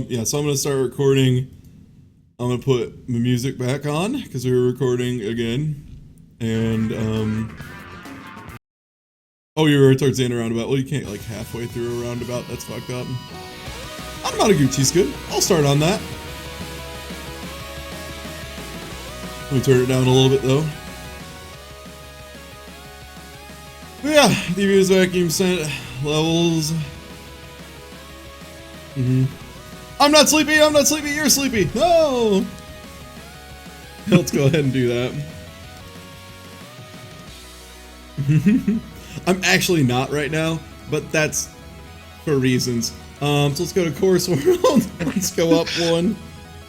Yeah, so I'm gonna start recording. I'm gonna put the music back on because we were recording again. And oh, you were towards the end of roundabout. Well, you can't like halfway through a roundabout. That's fucked up. Anamanaguchi's good. I'll start on that. Let me turn it down a little bit though. But yeah, DB's vacuum scent levels. I'm not sleepy, you're sleepy. No! Let's go ahead and do that. I'm actually not right now, but that's for reasons. So let's go to course world. Let's go up one.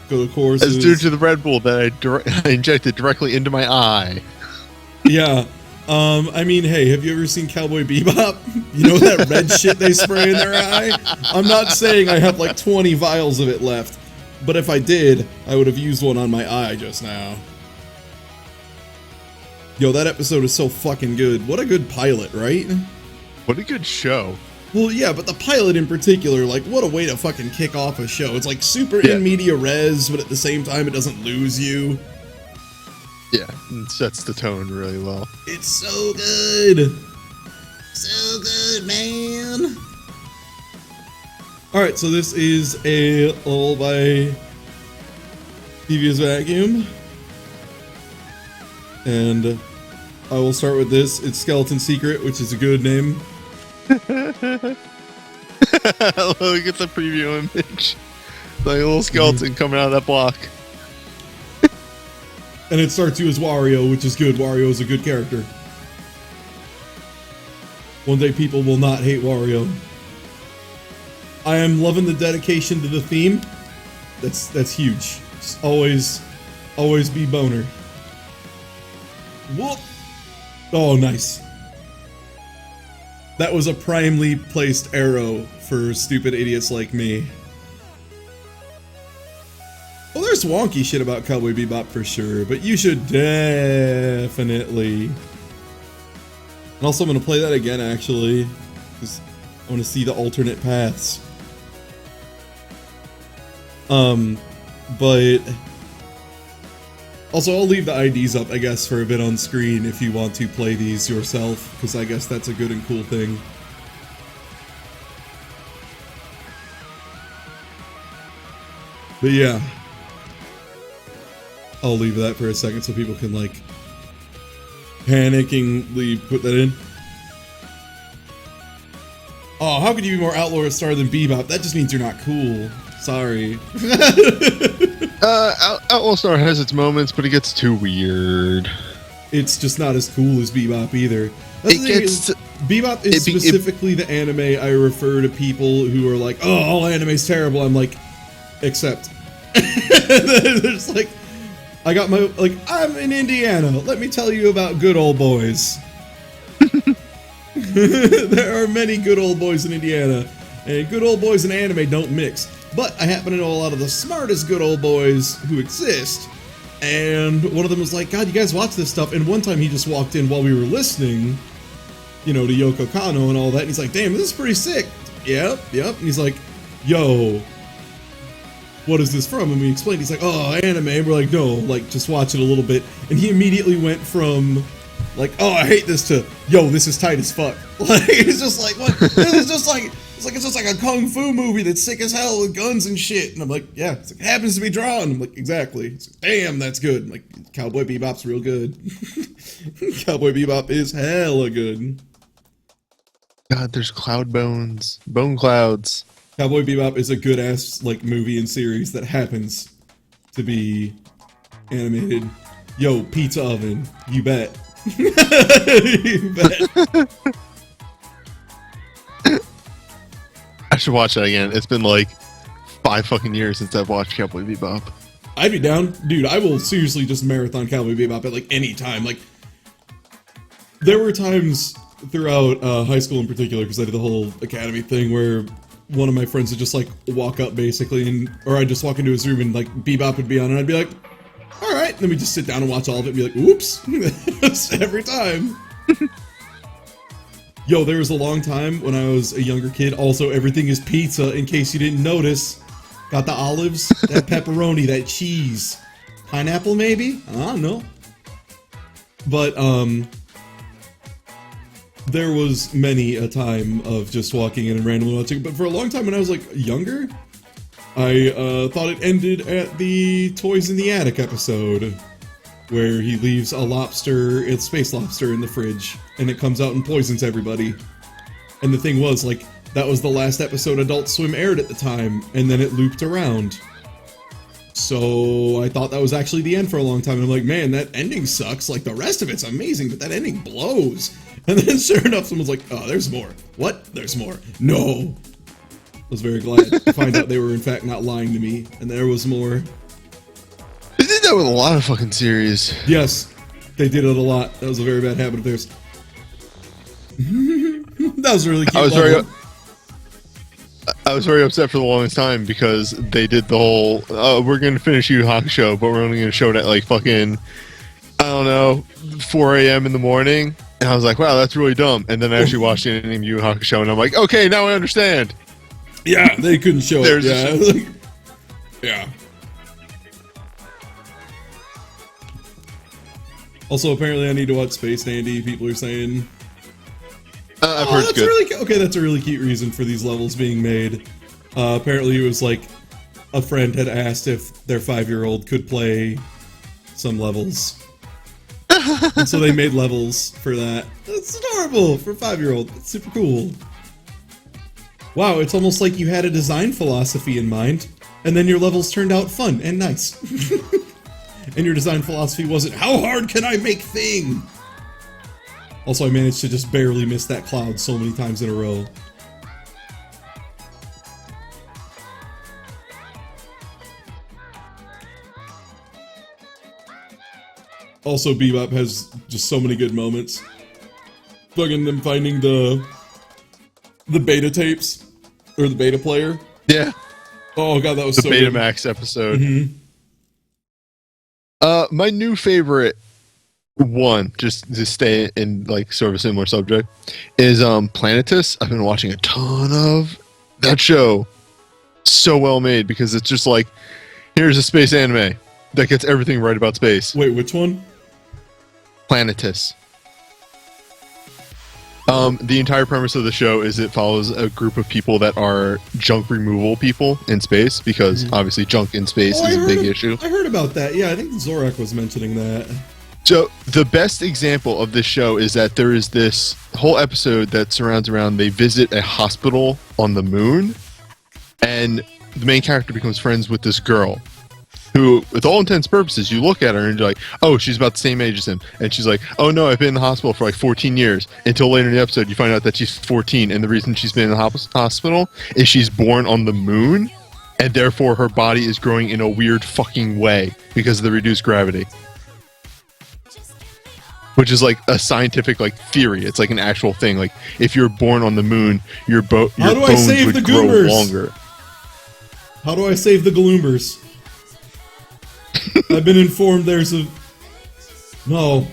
Go to courses. That's due to the Red Bull that I injected directly into my eye. Yeah. I mean, hey, have you ever seen Cowboy Bebop? You know that red shit they spray in their eye? I'm not saying I have like 20 vials of it left, but if I did, I would have used one on my eye just now. Yo, that episode is so fucking good. What a good pilot, right? What a good show. Well, yeah, but the pilot in particular, like, what a way to fucking kick off a show. It's like super in media res, but at the same time, it doesn't lose you. Yeah, it sets the tone really well. It's so good. So good, man. Alright, so this is a level by Devious Vacuum. And I will start with this. It's Skeleton Secret, which is a good name. Look at the preview image. Like a little skeleton coming out of that block. And it starts you as Wario, which is good. Wario is a good character. One day people will not hate Wario. I am loving the dedication to the theme. That's huge. Just always be boner. Whoop! Oh, nice. That was a primely placed arrow for stupid idiots like me. Well, there's wonky shit about Cowboy Bebop for sure, but you should definitely. And also, I'm going to play that again, actually, because I want to see the alternate paths. But also, I'll leave the IDs up, I guess, for a bit on screen if you want to play these yourself, because I guess that's a good and cool thing. But yeah. I'll leave that for a second so people can, like, panickingly put that in. Oh, how could you be more Outlaw Star than Bebop? That just means you're not cool. Sorry. Outlaw Star has its moments, but it gets too weird. It's just not as cool as Bebop either. Bebop is specifically the anime I refer to people who are like, oh, all anime's terrible. I'm like, except. There's like, I got my, like, I'm in Indiana. Let me tell you about good old boys. There are many good old boys in Indiana, and good old boys and anime don't mix. But I happen to know a lot of the smartest good old boys who exist, and one of them was like, God, you guys watch this stuff, and one time he just walked in while we were listening, you know, to Yoko Kanno and all that, and he's like, damn, this is pretty sick. Yep, and he's like, yo, what is this from? And we explained, he's like, oh, anime. And we're like, no, like, just watch it a little bit. And he immediately went from, like, oh, I hate this to, yo, this is tight as fuck. Like, it's just like, what? This is just like, it's just like a kung fu movie that's sick as hell with guns and shit. And I'm like, yeah, it's like, it happens to be drawn. I'm like, exactly. It's like, damn, that's good. I'm like, Cowboy Bebop's real good. Cowboy Bebop is hella good. God, there's cloud bones. Bone clouds. Cowboy Bebop is a good-ass, like, movie and series that happens to be animated. Yo, pizza oven. You bet. You bet. I should watch that again. It's been like 5 fucking years since I've watched Cowboy Bebop. I'd be down. Dude, I will seriously just marathon Cowboy Bebop at, like, any time. Like, there were times throughout high school in particular, because I did the whole academy thing where one of my friends would just like walk up basically, or I'd just walk into his room and like Bebop would be on and I'd be like, all right, and then we just sit down and watch all of it and be like, oops. Every time. Yo, there was a long time when I was a younger kid, also everything is pizza, in case you didn't notice, Got the olives, that pepperoni, that cheese. Pineapple, maybe? I don't know. But, there was many a time of just walking in and randomly watching. But for a long time when I was, like, younger, I thought it ended at the Toys in the Attic episode, where he leaves a lobster, it's space lobster, in the fridge, and it comes out and poisons everybody. And the thing was, like, that was the last episode Adult Swim aired at the time, and then it looped around. So I thought that was actually the end for a long time, and I'm like, man, that ending sucks. Like, the rest of it's amazing, but that ending blows. And then sure enough, someone's like, oh, there's more. What? There's more. No! I was very glad to find out they were in fact not lying to me, and there was more. They did that with a lot of fucking series. Yes, they did it a lot. That was a very bad habit of theirs. That was a really cute. I was very upset for the longest time because they did the whole, we're going to finish Yu Yu Hakusho, but we're only going to show it at like fucking, I don't know, 4 a.m. in the morning. And I was like, wow, that's really dumb. And then I actually watched the ending of Yu Yu Hakusho, and I'm like, okay, now I understand. Yeah, they couldn't show it. Yeah. Yeah. Also, apparently I need to watch Space Dandy, people are saying. I've heard it's good. Really, okay, that's a really cute reason for these levels being made. Apparently it was like, a friend had asked if their 5-year-old could play some levels. And so they made levels for that. That's adorable for a 5-year-old. It's super cool. Wow, it's almost like you had a design philosophy in mind, and then your levels turned out fun and nice. And your design philosophy wasn't, how hard can I make thing? Also, I managed to just barely miss that cloud so many times in a row. Also, Bebop has just so many good moments. Fucking them finding the beta tapes, or the beta player. Yeah. Oh god, that was the so good. Betamax episode. Mm-hmm. My new favorite one, just to stay in like sort of a similar subject, is Planetus. I've been watching a ton of that show. So well made because it's just like, here's a space anime that gets everything right about space. Wait, which one? Planetus. The entire premise of the show is it follows a group of people that are junk removal people in space, because obviously junk in space is a big issue. I heard about that. Yeah, I think Zorak was mentioning that. So the best example of this show is that there is this whole episode that surrounds around they visit a hospital on the moon, and the main character becomes friends with this girl who, with all intents and purposes, you look at her and you're like, oh, she's about the same age as him. And she's like, oh no, I've been in the hospital for like 14 years. Until later in the episode, you find out that she's 14, and the reason she's been in the hospital is she's born on the moon, and therefore her body is growing in a weird fucking way because of the reduced gravity. Which is like a scientific like theory. It's like an actual thing. Like if you're born on the moon, your bones would grow longer. How do I save the Galoombers? I've been informed there's a... No.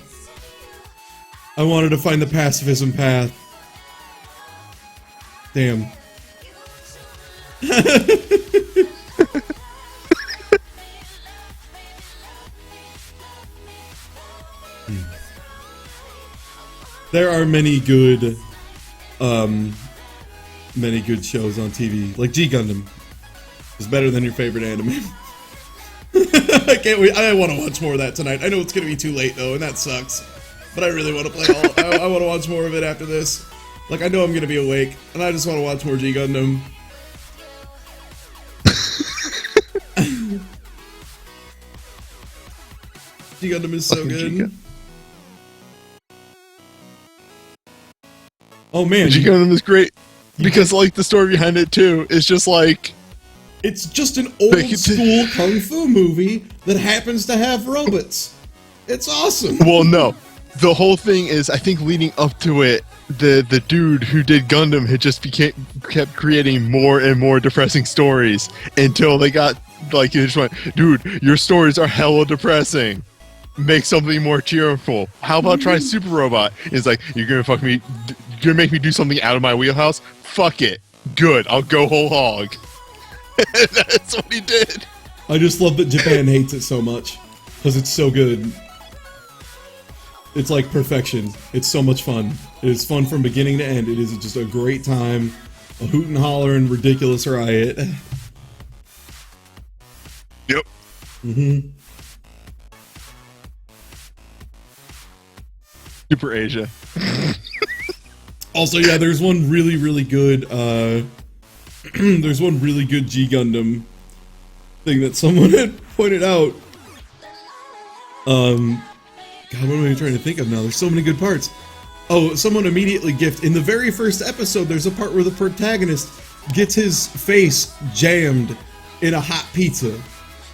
I wanted to find the pacifism path. Damn. There are many good shows on TV. Like G Gundam is better than your favorite anime. I can't wait. I want to watch more of that tonight. I know it's going to be too late, though, and that sucks. But I really want to play all... I want to watch more of it after this. Like, I know I'm going to be awake, and I just want to watch more G Gundam. G Gundam is so good. Oh, man. G Gundam is great. Because, like, the story behind it, too, is just like... It's just an old-school kung fu movie that happens to have robots. It's awesome. Well, no. The whole thing is, I think leading up to it, the dude who did Gundam had just kept creating more and more depressing stories until they got, like, he just went, dude, your stories are hella depressing. Make something more cheerful. How about try Super Robot? It's like, you're gonna make me do something out of my wheelhouse? Fuck it. Good. I'll go whole hog. That's what he did. I just love that Japan hates it so much because it's so good. It's like perfection. It's so much fun. It is fun from beginning to end. It is just a great time, a hoot and holler and ridiculous riot. Yep. Super Asia. Also, yeah, there's one really, really good, there's one really good G Gundam thing that someone had pointed out. God, what am I trying to think of now? There's so many good parts. Oh, someone immediately gifted. In the very first episode, there's a part where the protagonist gets his face jammed in a hot pizza.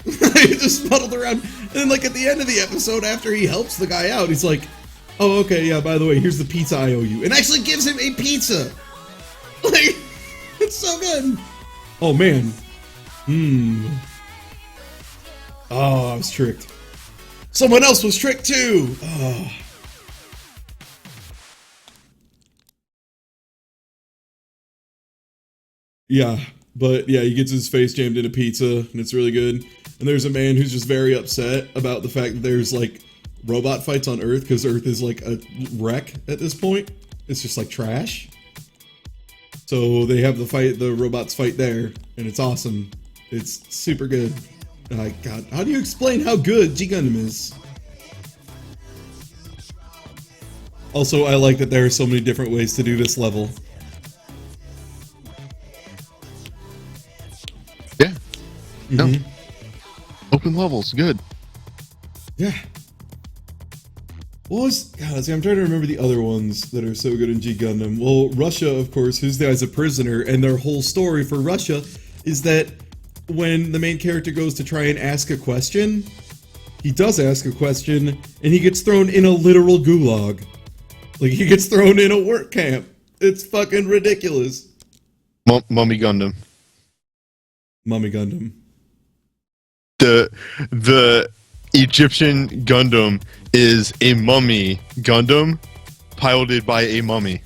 He just muddled around. And then, like, at the end of the episode, after he helps the guy out, he's like, oh, okay, yeah, by the way, here's the pizza I owe you. And actually gives him a pizza. Like, it's so good. Oh, man. Oh, I was tricked. Someone else was tricked, too. Oh. Yeah, but yeah, he gets his face jammed in a pizza, and it's really good. And there's a man who's just very upset about the fact that there's, like, robot fights on Earth, because Earth is, like, a wreck at this point. It's just, like, trash. So they have the robots fight there, and it's awesome. It's super good. God, how do you explain how good G Gundam is? Also, I like that there are so many different ways to do this level. Yeah. No. Open levels, good. Yeah. What was... God, see, I'm trying to remember the other ones that are so good in G Gundam. Well, Russia, of course, who's there as a prisoner, and their whole story for Russia is that when the main character goes to try and ask a question, he does ask a question, and he gets thrown in a literal gulag. Like, he gets thrown in a work camp. It's fucking ridiculous. Mummy Gundam. Mummy Gundam. The Egyptian Gundam is a mummy Gundam piloted by a mummy.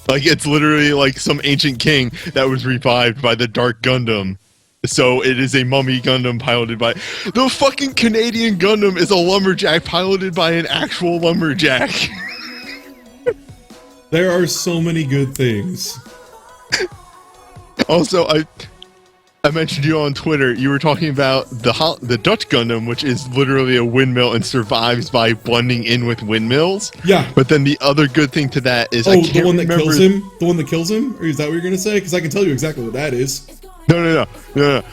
Like, it's literally like some ancient king that was revived by the Dark Gundam. So it is a mummy Gundam piloted by... The fucking Canadian Gundam is a lumberjack piloted by an actual lumberjack. There are so many good things. Also, I mentioned you on Twitter. You were talking about the Dutch Gundam, which is literally a windmill and survives by blending in with windmills. Yeah. But then the other good thing to that is the one that kills him? The one that kills him? Or is that what you're going to say? Because I can tell you exactly what that is. No.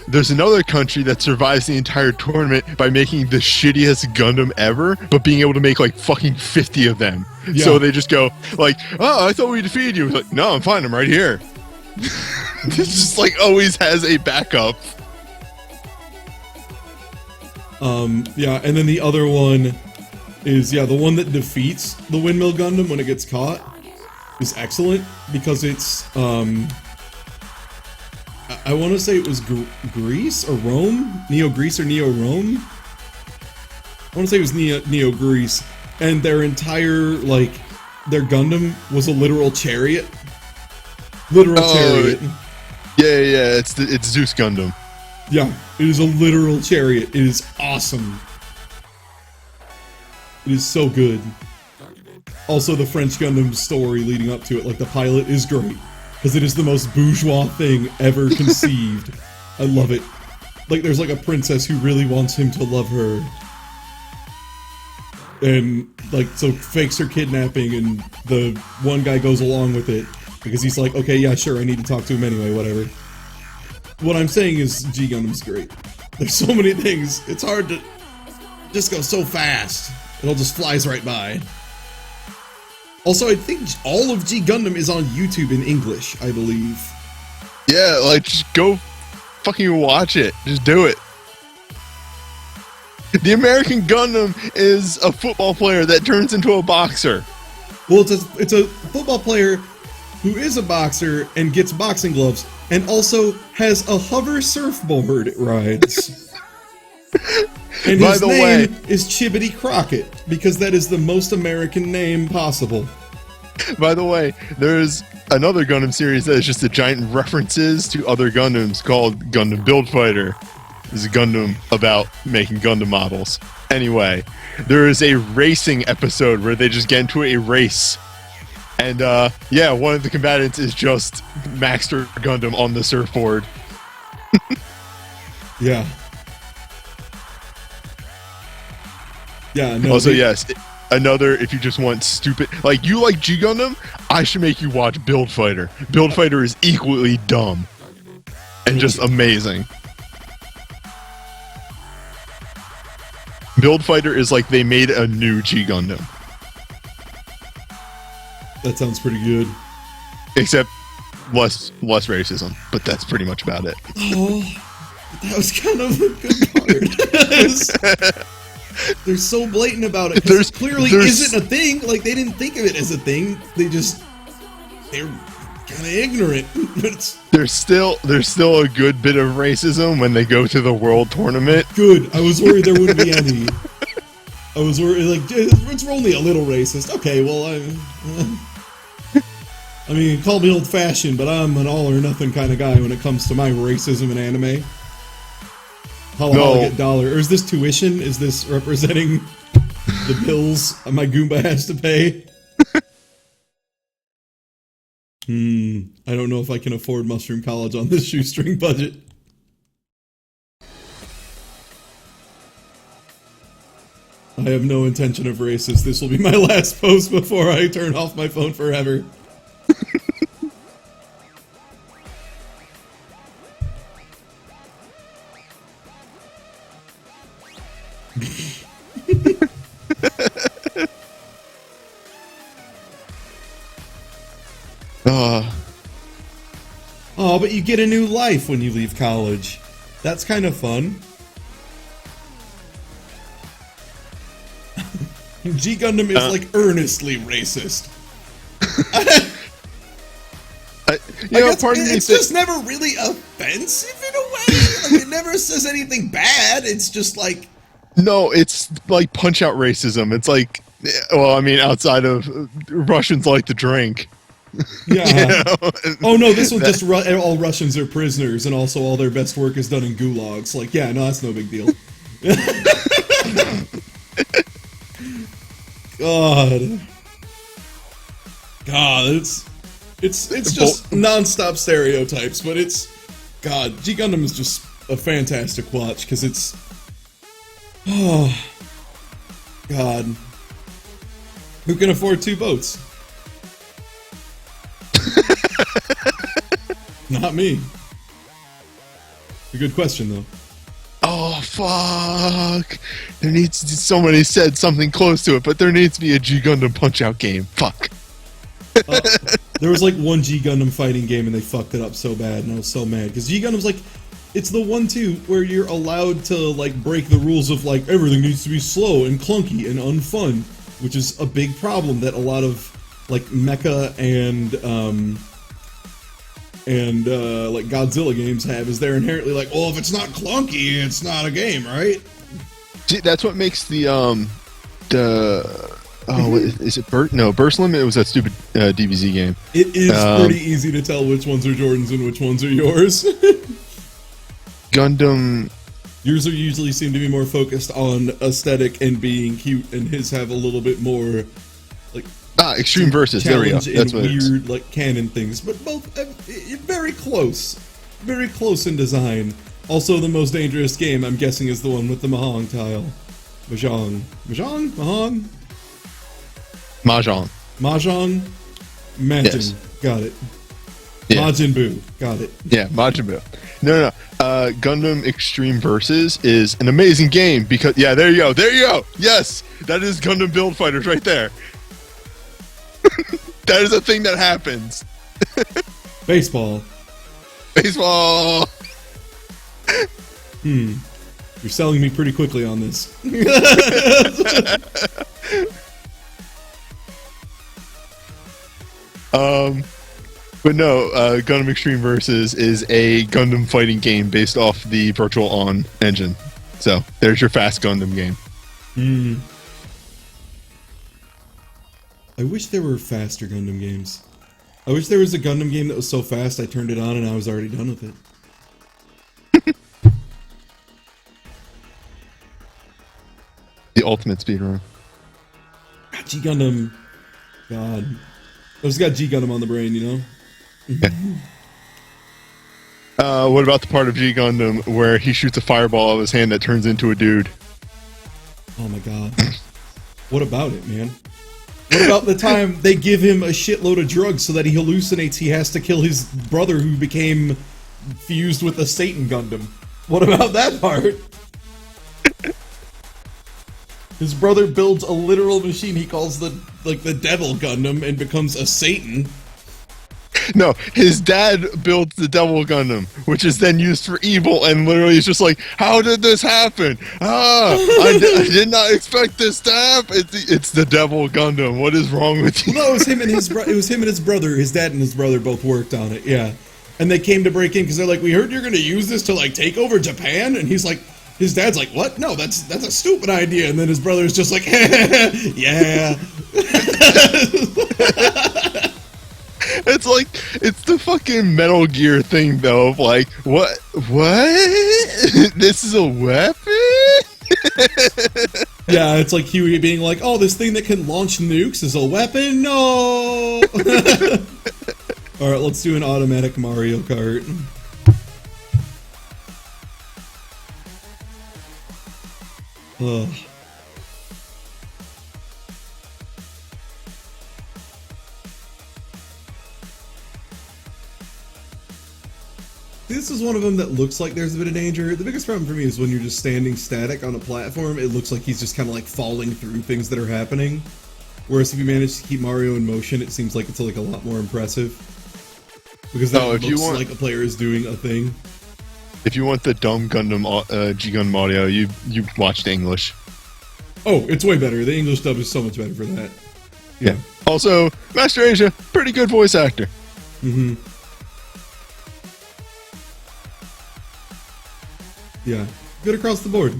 There's another country that survives the entire tournament by making the shittiest Gundam ever, but being able to make like fucking 50 of them. Yeah. So they just go like, oh, I thought we defeated you. Like, no, I'm fine. I'm right here. This just like always has a backup. Yeah, and then the other one is, yeah, the one that defeats the Windmill Gundam when it gets caught is excellent because it's, I want to say it was Greece or Rome? Neo-Greece or Neo-Rome? I want to say it was Neo-Greece. And their entire, like, their Gundam was a literal chariot. Chariot. Yeah, it's Zeus Gundam. Yeah, it is a literal chariot. It is awesome. It is so good. Also, the French Gundam story leading up to it, like the pilot, is great. Because it is the most bourgeois thing ever conceived. I love it. Like, there's like a princess who really wants him to love her. And, like, so fakes her kidnapping, and the one guy goes along with it. Because he's like, okay, yeah, sure, I need to talk to him anyway, whatever. What I'm saying is G Gundam's great. There's so many things. It's hard to just go so fast. It all just flies right by. Also, I think all of G Gundam is on YouTube in English, I believe. Yeah, like, just go fucking watch it. Just do it. The American Gundam is a football player that turns into a boxer. Well, it's a football player who is a boxer and gets boxing gloves, and also has a hover surfboard it rides. And his name is Chibbity Crockett, because that is the most American name possible. By the way, there's another Gundam series that is just a giant references to other Gundams called Gundam Build Fighter. This is a Gundam about making Gundam models. Anyway, there is a racing episode where they just get into a race. And yeah, one of the combatants is just Maxter Gundam on the surfboard. Yeah. Yeah, no. Also, yes, another, if you just want stupid, like, you like G Gundam, I should make you watch Build Fighter. Build Fighter is equally dumb and just amazing. Build Fighter is like they made a new G Gundam. That sounds pretty good. Except less racism, but that's pretty much about it. Oh, that was kind of a good part. They're so blatant about it. Because it clearly isn't a thing. Like, they didn't think of it as a thing. They're kind of ignorant. There's still a good bit of racism when they go to the world tournament. Good. I was worried there wouldn't be any. I was worried, like, it's only a little racist. Okay, well, I mean, call me old-fashioned, but I'm an all-or-nothing kind of guy when it comes to my racism in anime. Holla, get dollar. Or is this tuition? Is this representing the bills my Goomba has to pay? I don't know if I can afford Mushroom College on this shoestring budget. I have no intention of racist. This will be my last post before I turn off my phone forever. Oh, but you get a new life when you leave college. That's kind of fun. G Gundam is like earnestly racist. It's just never really offensive in a way. Like, it never says anything bad. It's just like, no, it's like punch out racism. It's like, well, I mean, outside of Russians like to drink. Yeah. You know? Oh no, this one just all Russians are prisoners, and also all their best work is done in gulags. Like, yeah, no, that's no big deal. God, it's just non-stop stereotypes, but G Gundam is just a fantastic watch because it's, oh God, who can afford 2 boats? Not me. A good question, though. Oh, fuck. Somebody said something close to it, but there needs to be a G Gundam Punch-Out game. Fuck. There was like one G Gundam fighting game and they fucked it up so bad, and I was so mad. Because G Gundam's like, it's the one, too, where you're allowed to, like, break the rules of, like, everything needs to be slow and clunky and unfun, which is a big problem that a lot of, like, mecha and like Godzilla games have, is they're inherently like, oh, if it's not clunky, it's not a game, right? See, that's what makes the is it Burst Limit? It was that stupid DBZ game. It is pretty easy to tell which ones are Jordan's and which ones are yours. Gundam. Yours are usually seem to be more focused on aesthetic and being cute, and his have a little bit more like Extreme Versus. There we go. That's what weird, like, canon things, but both very close in design. Also, the most dangerous game, I'm guessing, is the one with the Mahjong tile. Mahjong. Majin. Yes. Got it. Yeah. Majin Buu. Got it. Yeah, Majin Buu. No. Gundam Extreme Versus is an amazing game because, yeah, there you go. Yes, that is Gundam Build Fighters right there. That is a thing that happens. Baseball. You're selling me pretty quickly on this. But no, Gundam Extreme Versus is a Gundam fighting game based off the Virtual On engine. So there's your fast Gundam game. I wish there were faster Gundam games. I wish there was a Gundam game that was so fast I turned it on and I was already done with it. The ultimate speedrun. G Gundam. God. I just got G Gundam on the brain, you know? What about the part of G Gundam where he shoots a fireball out of his hand that turns into a dude? Oh my god. What about it, man? What about the time they give him a shitload of drugs so that he hallucinates he has to kill his brother who became fused with a Satan Gundam? What about that part? His brother builds a literal machine he calls the Devil Gundam and becomes a Satan. No, his dad built the Devil Gundam, which is then used for evil, and literally is just like, how did this happen? I did not expect this to happen. It's the Devil Gundam. What is wrong with you? No, it was him and his brother. His dad and his brother both worked on it. Yeah, and they came to break in because they're like, we heard you're going to use this to like take over Japan, and he's like. His dad's like, what? No, that's a stupid idea. And then his brother's just like, yeah. It's like, it's the fucking Metal Gear thing, though, of like, what? This is a weapon? Yeah, it's like Huey being like, oh, this thing that can launch nukes is a weapon? No! Alright, let's do an automatic Mario Kart. Ugh. This is one of them that looks like there's a bit of danger. The biggest problem for me is when you're just standing static on a platform, it looks like he's just kind of like falling through things that are happening. Whereas if you manage to keep Mario in motion, it seems like it's like a lot more impressive. Because that looks like a player is doing a thing. If you want the dumb Gundam G Gundam audio, you watched English. Oh, it's way better. The English dub is so much better for that. Yeah. Also, Master Asia, pretty good voice actor. Mm-hmm. Yeah. Good across the board.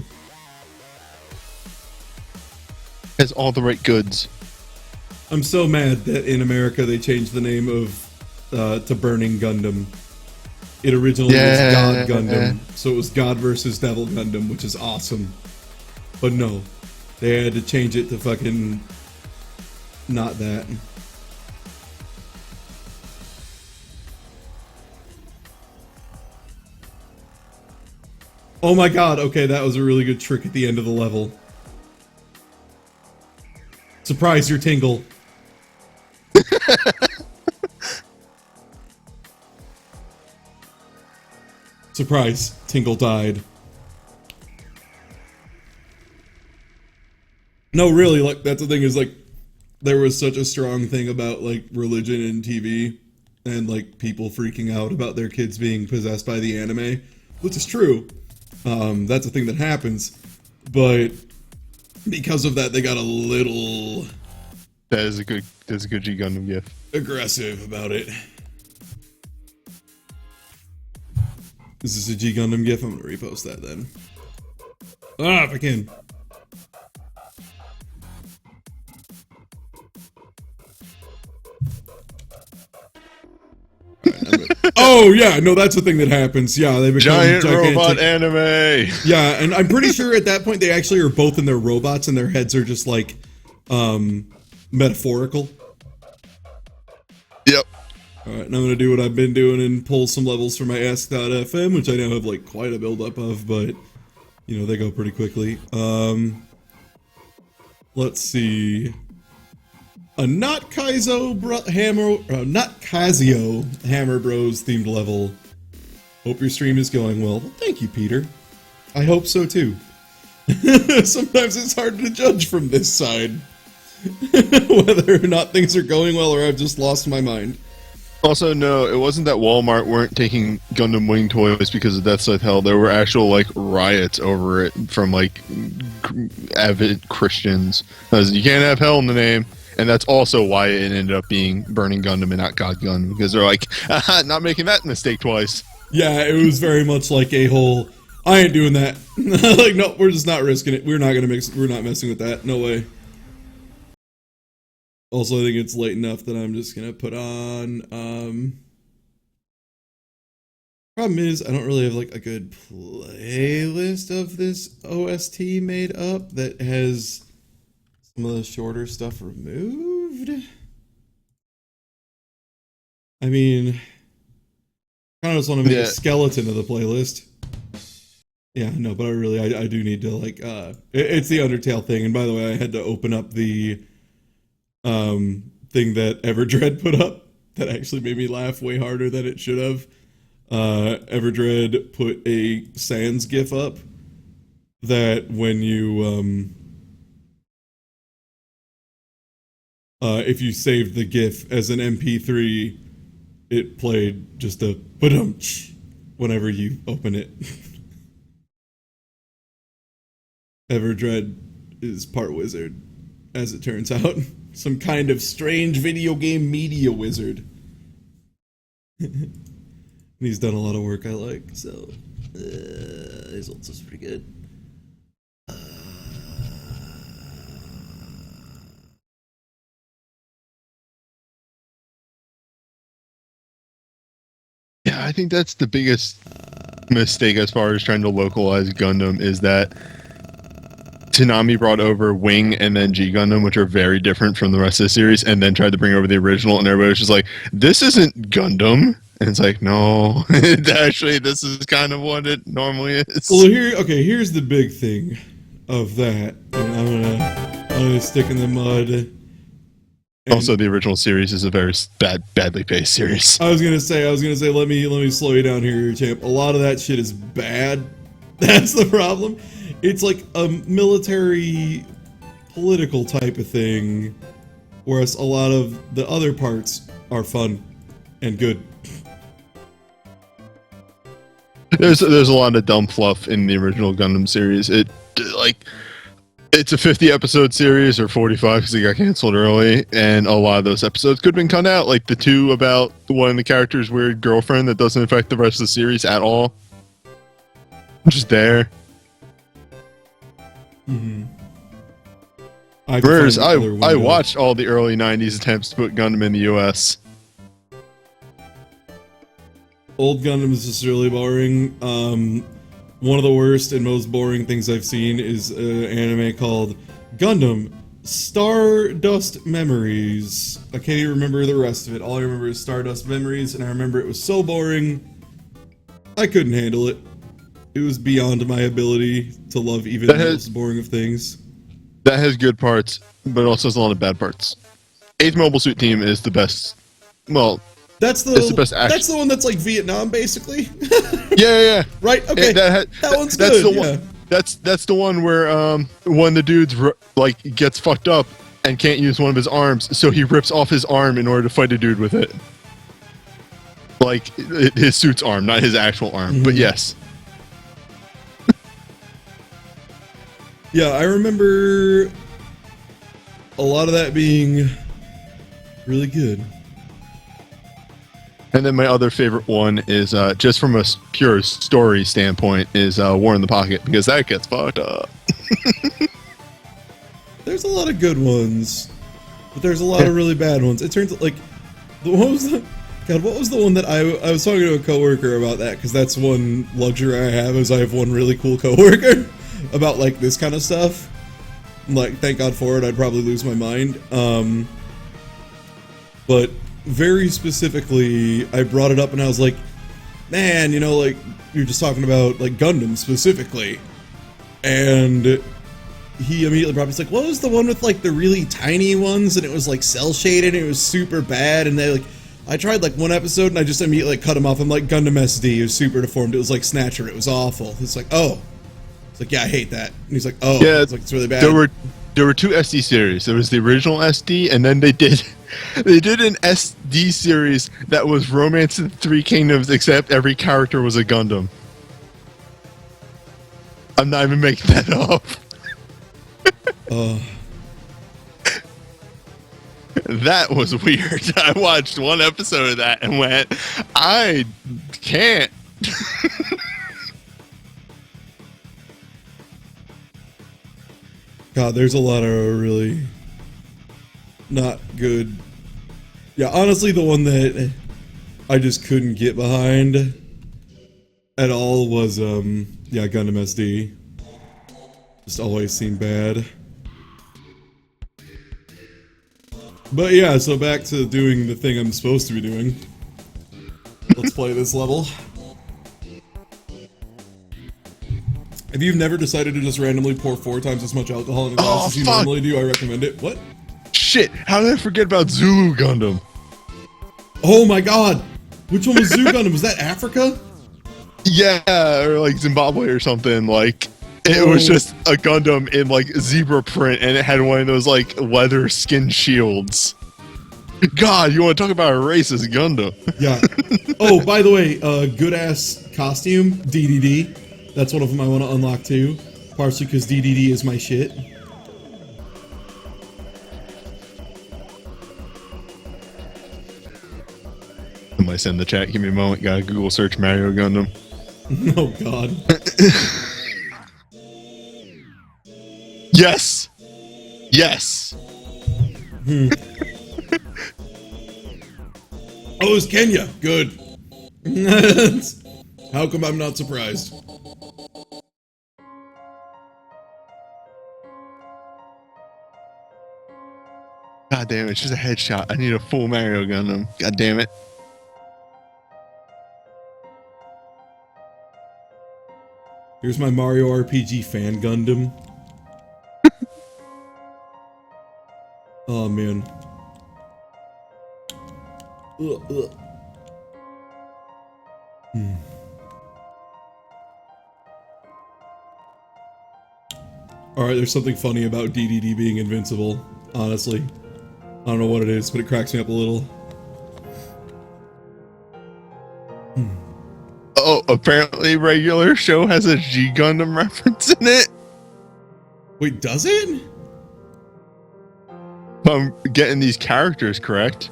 Has all the right goods. I'm so mad that in America they changed the name of to Burning Gundam. It originally was God Gundam, so it was God versus Devil Gundam, which is awesome. But no, they had to change it to fucking not that. Oh my god, okay, that was a really good trick at the end of the level. Surprise your tingle. Surprise, Tingle died. No, really, like, that's the thing is, like, there was such a strong thing about, like, religion in TV and, like, people freaking out about their kids being possessed by the anime, which is true. That's a thing that happens, but because of that, they got a little... That's a good G Gundam gif. Aggressive about it. Is this a G Gundam gif? I'm gonna repost that then. Ah, if I can. Oh yeah, no, that's the thing that happens. Yeah, they become giant gigantic. Robot anime. Yeah, and I'm pretty sure at that point they actually are both in their robots and their heads are just like metaphorical. Yep. Alright, and I'm gonna do what I've been doing and pull some levels for my Ask.fm, which I now have like quite a build-up of, but you know, they go pretty quickly. Let's see. A not Kaizo Hammer Bros themed level. Hope your stream is going well. Thank you, Peter. I hope so too. Sometimes it's hard to judge from this side whether or not things are going well or I've just lost my mind. Also, no, it wasn't that Walmart weren't taking Gundam Wing toys because of Death Scythe Hell. There were actual, like, riots over it from, like, avid Christians. Because you can't have hell in the name. And that's also why it ended up being Burning Gundam and not God Gundam. Because they're like, not making that mistake twice. Yeah, it was very much like a whole, I ain't doing that. Like, no, we're just not risking it. We're not messing with that. No way. Also, I think it's late enough that I'm just gonna put on. Problem is, I don't really have like a good playlist of this OST made up that has some of the shorter stuff removed. I mean, kind of just want to make a skeleton of the playlist. Yeah, no, but I do need to like it's the Undertale thing. And by the way, I had to open up the thing that Everdread put up that actually made me laugh way harder than it should have. Everdread put a Sans GIF up that when you if you saved the GIF as an MP3, it played just a ba-dum-tsh whenever you open it. Everdread is part wizard, as it turns out. Some kind of strange video game media wizard. And he's done a lot of work I like, so his ult is pretty good. Yeah, I think that's the biggest mistake as far as trying to localize Gundam is that Toonami brought over Wing and then G Gundam, which are very different from the rest of the series, and then tried to bring over the original, and everybody was just like, this isn't Gundam. And it's like, no, actually, this is kind of what it normally is. Well, here's the big thing of that. And I'm gonna stick in the mud. And also, the original series is a very badly paced series. I was gonna say, let me slow you down here, champ. A lot of that shit is bad. That's the problem. It's like a military, political type of thing, whereas a lot of the other parts are fun and good. There's a lot of dumb fluff in the original Gundam series. It's a 50 episode series or 45 because it got canceled early, and a lot of those episodes could have been cut out, like the two about one of the characters' weird girlfriend that doesn't affect the rest of the series at all. Just there. Mm-hmm. Whereas I watched all the early 90s attempts to put Gundam in the US. Old Gundam is just really boring. One of the worst and most boring things I've seen is an anime called Gundam Stardust Memories. I can't even remember the rest of it. All I remember is Stardust Memories, and I remember it was so boring, I couldn't handle it. It was beyond my ability to love even the most boring of things. That has good parts, but also has a lot of bad parts. 8th Mobile Suit Team is the best. Well, it's the best action. That's the one that's like Vietnam, basically. Yeah. Right. Okay. That one's that's good. The one, that's the one where one of the dudes like gets fucked up and can't use one of his arms, so he rips off his arm in order to fight a dude with it. Like his suit's arm, not his actual arm. Mm-hmm. But yes. Yeah, I remember a lot of that being really good. And then my other favorite one is, just from a pure story standpoint, is War in the Pocket, because that gets fucked up. There's a lot of good ones, but there's a lot of really bad ones. It turns out, like, what was the one that I was talking to a coworker about that, because that's one luxury I have, is I have one really cool coworker about, like, this kind of stuff. Like, thank God for it, I'd probably lose my mind. But very specifically, I brought it up and I was like, man, you know, like, you're just talking about, like, Gundam specifically. And he immediately brought up, he's like, what was the one with, like, the really tiny ones, and it was, like, cel-shaded, and it was super bad, and they, like, I tried, like, one episode, and I just immediately, like, cut him off. I'm like, Gundam SD, it was super deformed, it was, like, Snatcher, it was awful. It's like, oh. It's like, yeah, I hate that. And he's like, oh. Yeah, it's like, it's really bad. There were two SD series. There was the original SD, and then they did an SD series that was Romance of the Three Kingdoms, except every character was a Gundam. I'm not even making that up. That was weird. I watched one episode of that and went, I can't. God, there's a lot of really not good. Yeah, honestly, the one that I just couldn't get behind at all was, yeah, Gundam SD. Just always seemed bad. But yeah, so back to doing the thing I'm supposed to be doing. Let's play this level. If you've never decided to just randomly pour 4 times as much alcohol in a glass as you normally do, I recommend it. What? Shit, how did I forget about Zulu Gundam? Oh my god! Which one was Zoo Gundam? Was that Africa? Yeah, or like Zimbabwe or something. Like, it was just a Gundam in like zebra print, and it had one of those like leather skin shields. God, you want to talk about a racist Gundam? Yeah. Oh, by the way, good ass costume, DDD. That's one of them I want to unlock too. Partially because DDD is my shit. Somebody send the chat. Give me a moment. Gotta Google search Mario Gundam. Oh god. Yes. Yes. Oh, it's Kenya. Good. How come I'm not surprised? God damn it, it's just a headshot. I need a full Mario Gundam. God damn it. Here's my Mario RPG fan Gundam. Oh man. Alright, there's something funny about DDD being invincible, honestly. I don't know what it is, but it cracks me up a little. Oh, apparently regular show has a G Gundam reference in it. Wait, does it? If I'm getting these characters correct.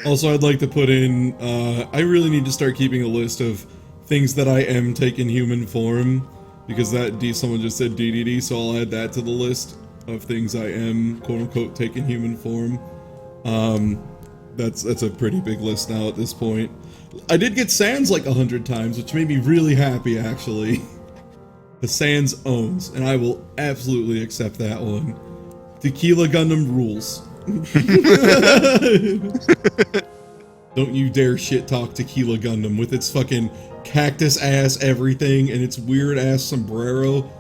Also, I'd like to put in, I really need to start keeping a list of things that I am taking human form, because someone just said DDD, so I'll add that to the list of things I am, quote-unquote, taking human form. That's a pretty big list now at this point. I did get Sans like 100 times, which made me really happy, actually. The Sans owns, and I will absolutely accept that one. Tequila Gundam rules. Don't you dare shit talk Tequila Gundam with its fucking cactus ass everything and its weird ass sombrero.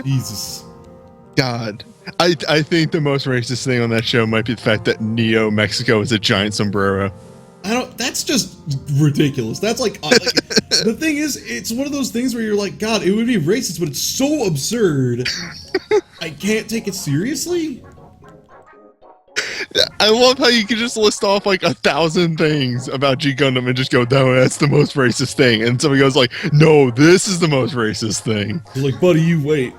Jesus. God. I think the most racist thing on that show might be the fact that Neo Mexico is a giant sombrero. That's just ridiculous. That's like the thing is, it's one of those things where you're like, God, it would be racist, but it's so absurd. I can't take it seriously. I love how you can just list off like 1,000 things about G Gundam and just go, no, that's the most racist thing. And somebody goes like, no, this is the most racist thing. You're like, buddy, you wait.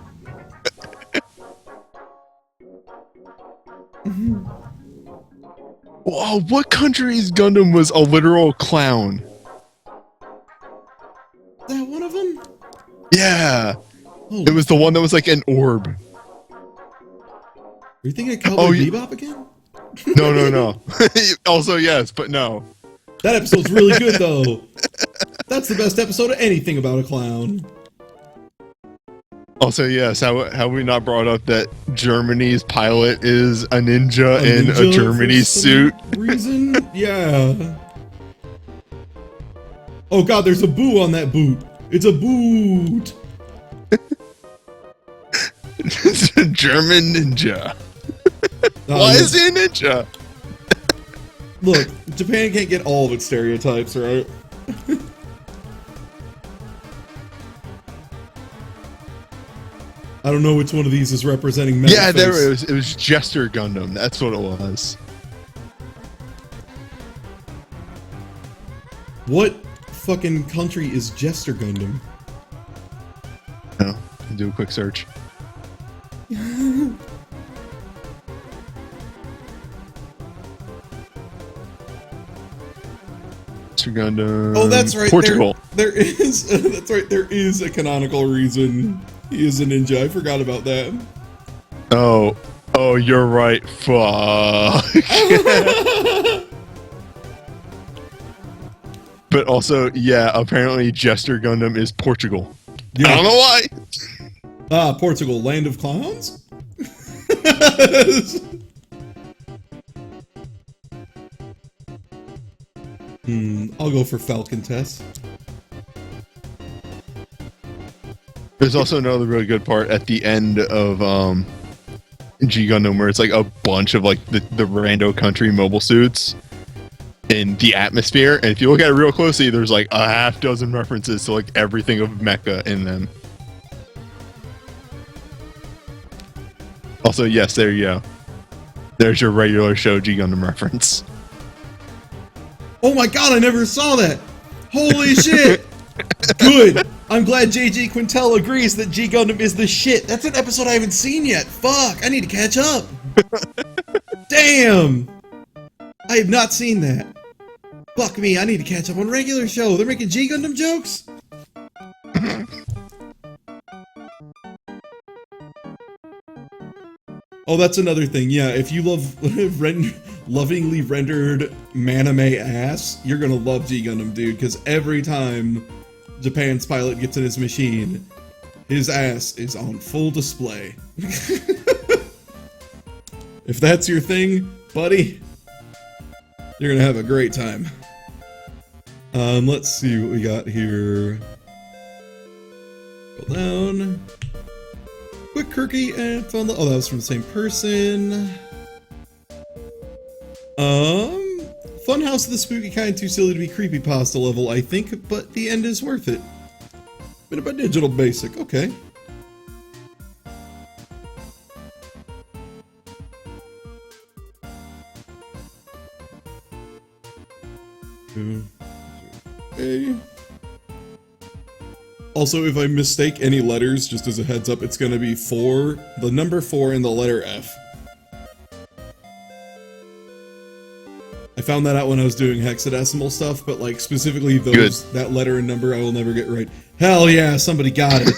Wow, what country's Gundam was a literal clown? Is that one of them? Yeah. Oh, It was the one that was like an orb. are you thinking of Cowboy Bebop again? No. Also, yes, but no. That episode's really good, though. That's the best episode of anything about a clown. Also, yes, how we not brought up that Germany's pilot is a ninja in a Germany suit? Reason? Yeah. Oh god, there's a boo on that boot. It's a boot. It's a German ninja. Why is he a ninja? Look, Japan can't get all of its stereotypes, right? I don't know which one of these is representing Metal Yeah, Face. there it was. It was Jester Gundam. That's what it was. What fucking country is Jester Gundam? No, do a quick search. G Gundam. Oh, that's right. Portugal. There is. That's right. There is a canonical reason he is a ninja. I forgot about that. Oh, you're right. Fuck. But also, yeah, apparently Jester Gundam is Portugal. Yeah. I don't know why. Portugal, land of clowns? I'll go for Falcon Test. There's also another really good part at the end of G Gundam where it's like a bunch of like the rando country mobile suits in the atmosphere, and if you look at it real closely, there's like a half dozen references to like everything of Mecha in them. Also, yes, there you go. There's your regular show G Gundam reference. Oh my god, I never saw that! Holy shit! Good! I'm glad JG Quintel agrees that G Gundam is the shit. That's an episode I haven't seen yet. Fuck, I need to catch up. Damn! I have not seen that. Fuck me, I need to catch up on regular show. They're making G Gundam jokes? Oh, that's another thing. Yeah, if you love lovingly rendered manime ass, you're gonna love G Gundam, dude, because every time Japan's pilot gets in his machine, his ass is on full display. If that's your thing, buddy, you're gonna have a great time. Let's see what we got here. Go down. Quick quirky and fun. Oh, that was from the same person. Funhouse of the Spooky Kind, too silly to be creepypasta level, I think, but the end is worth it. Bit about Digital Basic, okay. Okay. Also, if I mistake any letters, just as a heads up, it's gonna be 4, the number 4 and the letter F. I found that out when I was doing hexadecimal stuff, but like specifically those, that letter and number I will never get right. Hell yeah, somebody got it.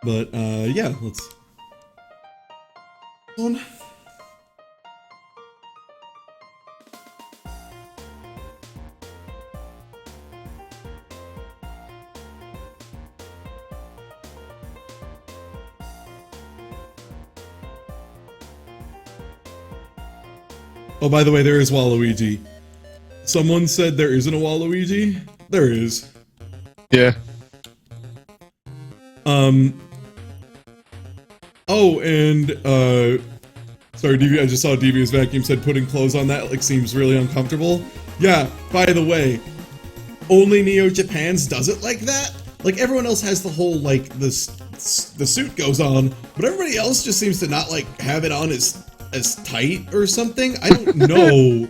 But, yeah, let's... on. Oh, by the way, there is Waluigi. Someone said there isn't a Waluigi. There is. Yeah. Oh, and, sorry, DV, I just saw Devious Vacuum said putting clothes on that, like, seems really uncomfortable. Yeah, by the way, only Neo Japan's does it like that. Like, everyone else has the whole, like, the suit goes on, but everybody else just seems to not, like, have it on as tight or something. I don't know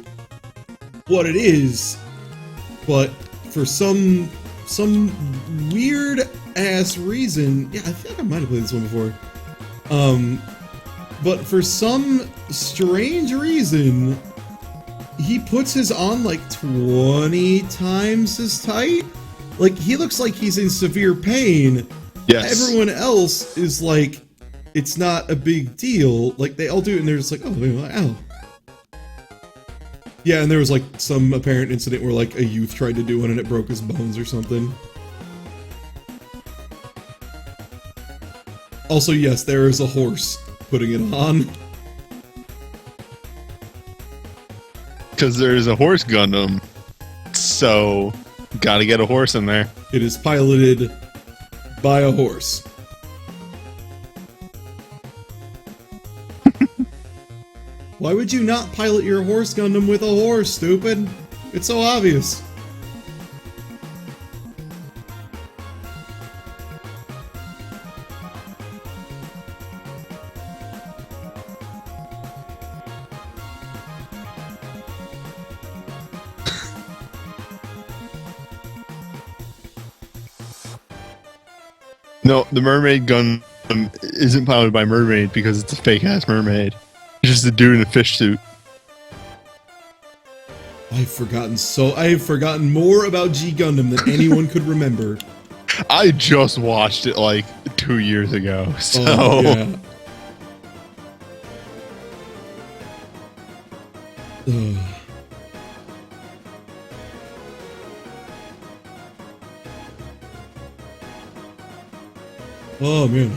what it is, but for some weird-ass reason, yeah, I think I might have played this one before. But for some strange reason, he puts his on like 20 times as tight. Like, he looks like he's in severe pain. Yes. Everyone else is like, it's not a big deal. Like, they all do it and they're just like, oh, ow. Yeah, and there was like some apparent incident where like a youth tried to do one and it broke his bones or something. Also, yes, there is a horse putting it on. Because there's a horse Gundam, so gotta get a horse in there. It is piloted by a horse. Why would you not pilot your horse Gundam with a horse, stupid? It's so obvious. No, the mermaid gun isn't piloted by mermaid because it's a fake ass mermaid. It's just a dude in a fish suit. I have forgotten more about G Gundam than anyone could remember. I just watched it like 2 years ago, so yeah. Ugh. Oh man.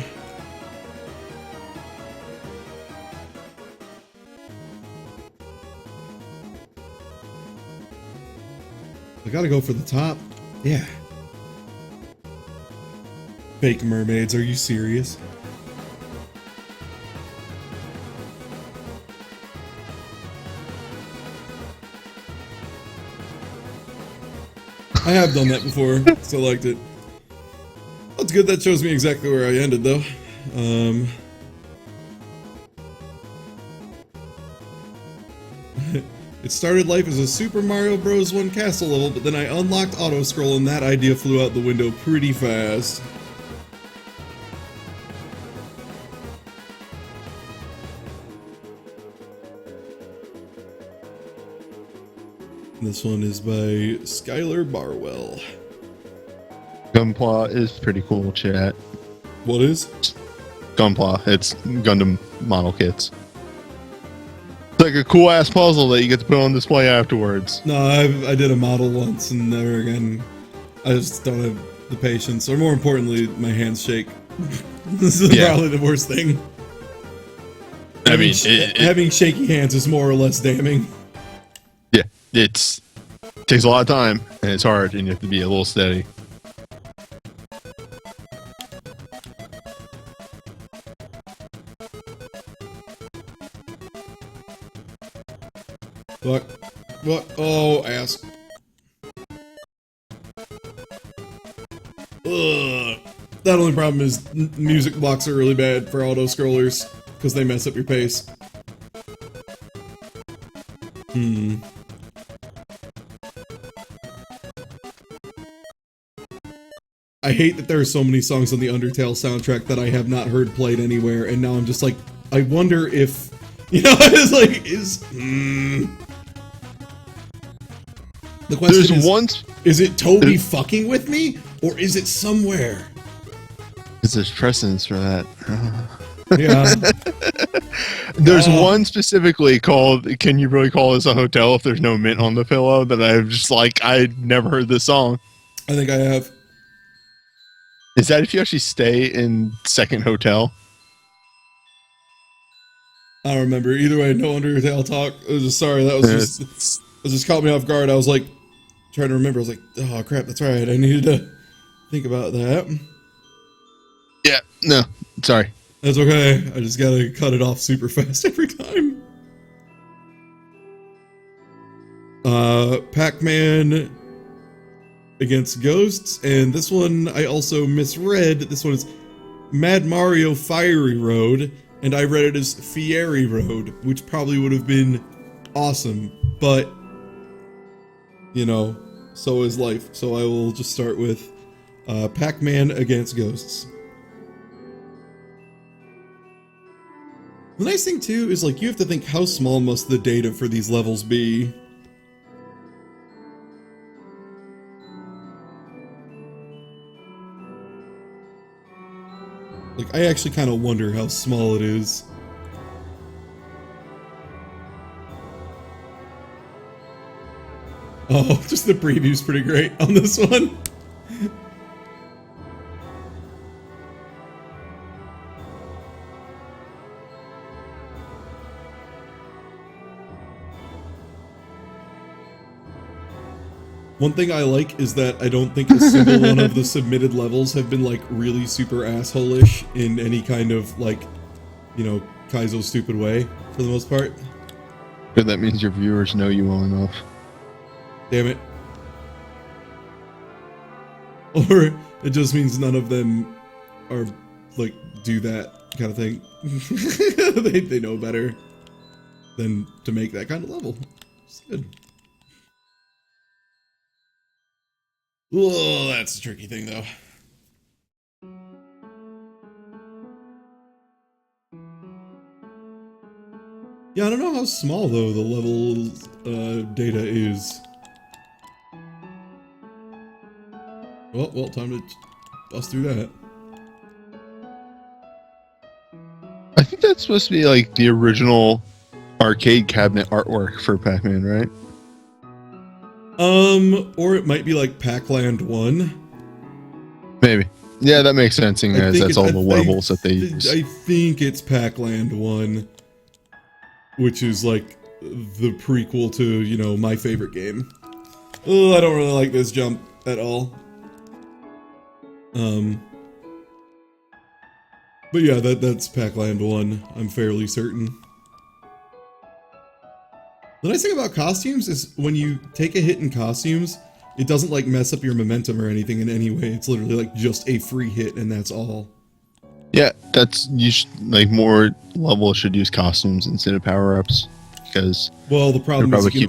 I gotta go for the top. Yeah. Fake mermaids, are you serious? I have done that before, so I liked it. That's good, that shows me exactly where I ended though. It started life as a Super Mario Bros. 1 castle level, but then I unlocked auto-scroll and that idea flew out the window pretty fast. This one is by Skylar Barwell. Gunpla is pretty cool, chat. What is? Gunpla, it's Gundam model kits. It's like a cool ass puzzle that you get to put on display afterwards. No, I did a model once and never again. I just don't have the patience, or more importantly, my hands shake. This is probably the worst thing. I mean, having shaky hands is more or less damning. Yeah, it takes a lot of time, and it's hard, and you have to be a little steady. What? Oh, ass. Ugh. That only problem is music blocks are really bad for auto-scrollers, because they mess up your pace. I hate that there are so many songs on the Undertale soundtrack that I have not heard played anywhere, and now I'm just like, I wonder if, you know, it's like, The question is it Toby fucking with me, or is it somewhere? There's precedence for that. Yeah. There's one specifically called "Can You Really Call This a Hotel If There's No Mint on the Pillow?" that I'm just like, I'd never heard this song. I think I have. Is that if you actually stay in second hotel? I don't remember. Either way, no Undertale talk. I was just sorry. That was just caught me off guard. I was like trying to remember. I was like, oh crap, that's right. I needed to think about that. Yeah. No. Sorry. That's okay. I just gotta cut it off super fast every time. Pac-Man against Ghosts, and this one I also misread. This one is Mad Mario Fiery Road, and I read it as Fiery Road, which probably would have been awesome, but, you know, so is life. So I will just start with Pac-Man against Ghosts. The nice thing, too, is, like, you have to think, how small must the data for these levels be? Like, I actually kind of wonder how small it is. Oh, just the preview's pretty great on this one. One thing I like is that I don't think a single one of the submitted levels have been, like, really super asshole-ish in any kind of, like, you know, Kaizo stupid way, for the most part. Good, that means your viewers know you well enough. Damn it. Or it just means none of them are, like, do that kind of thing. They know better than to make that kind of level. It's good. Oh, that's a tricky thing, though. Yeah, I don't know how small, though, the level data is. Well, time to bust through that. I think that's supposed to be like the original arcade cabinet artwork for Pac-Man, right? Or it might be like Pac-Land 1. Maybe. Yeah, that makes sense, seeing as that's all the levels that they use. I think it's Pac-Land 1, which is like the prequel to, you know, my favorite game. Oh, I don't really like this jump at all. But yeah, that's Pac-Land 1, I'm fairly certain. The nice thing about costumes is when you take a hit in costumes, it doesn't like mess up your momentum or anything in any way. It's literally like just a free hit and that's all. Yeah, that's like more levels should use costumes instead of power-ups, because well, the problem is you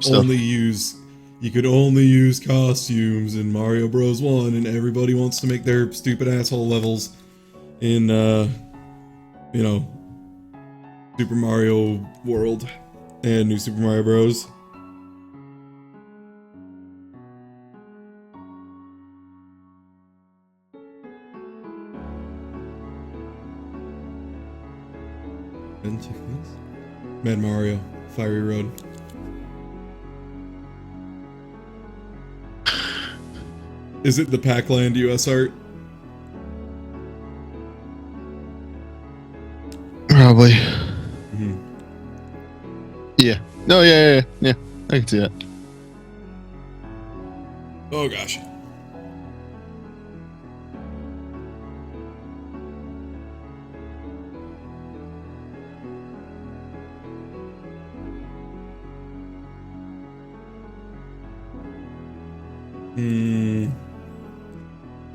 could only use costumes in Mario Bros. 1, and everybody wants to make their stupid asshole levels in you know, Super Mario World and New Super Mario Bros. And check this. Mad Mario, Fiery Road. Is it the Pac-Land US art? probably. Mm-hmm. Yeah. No, yeah. I can see that. Oh gosh.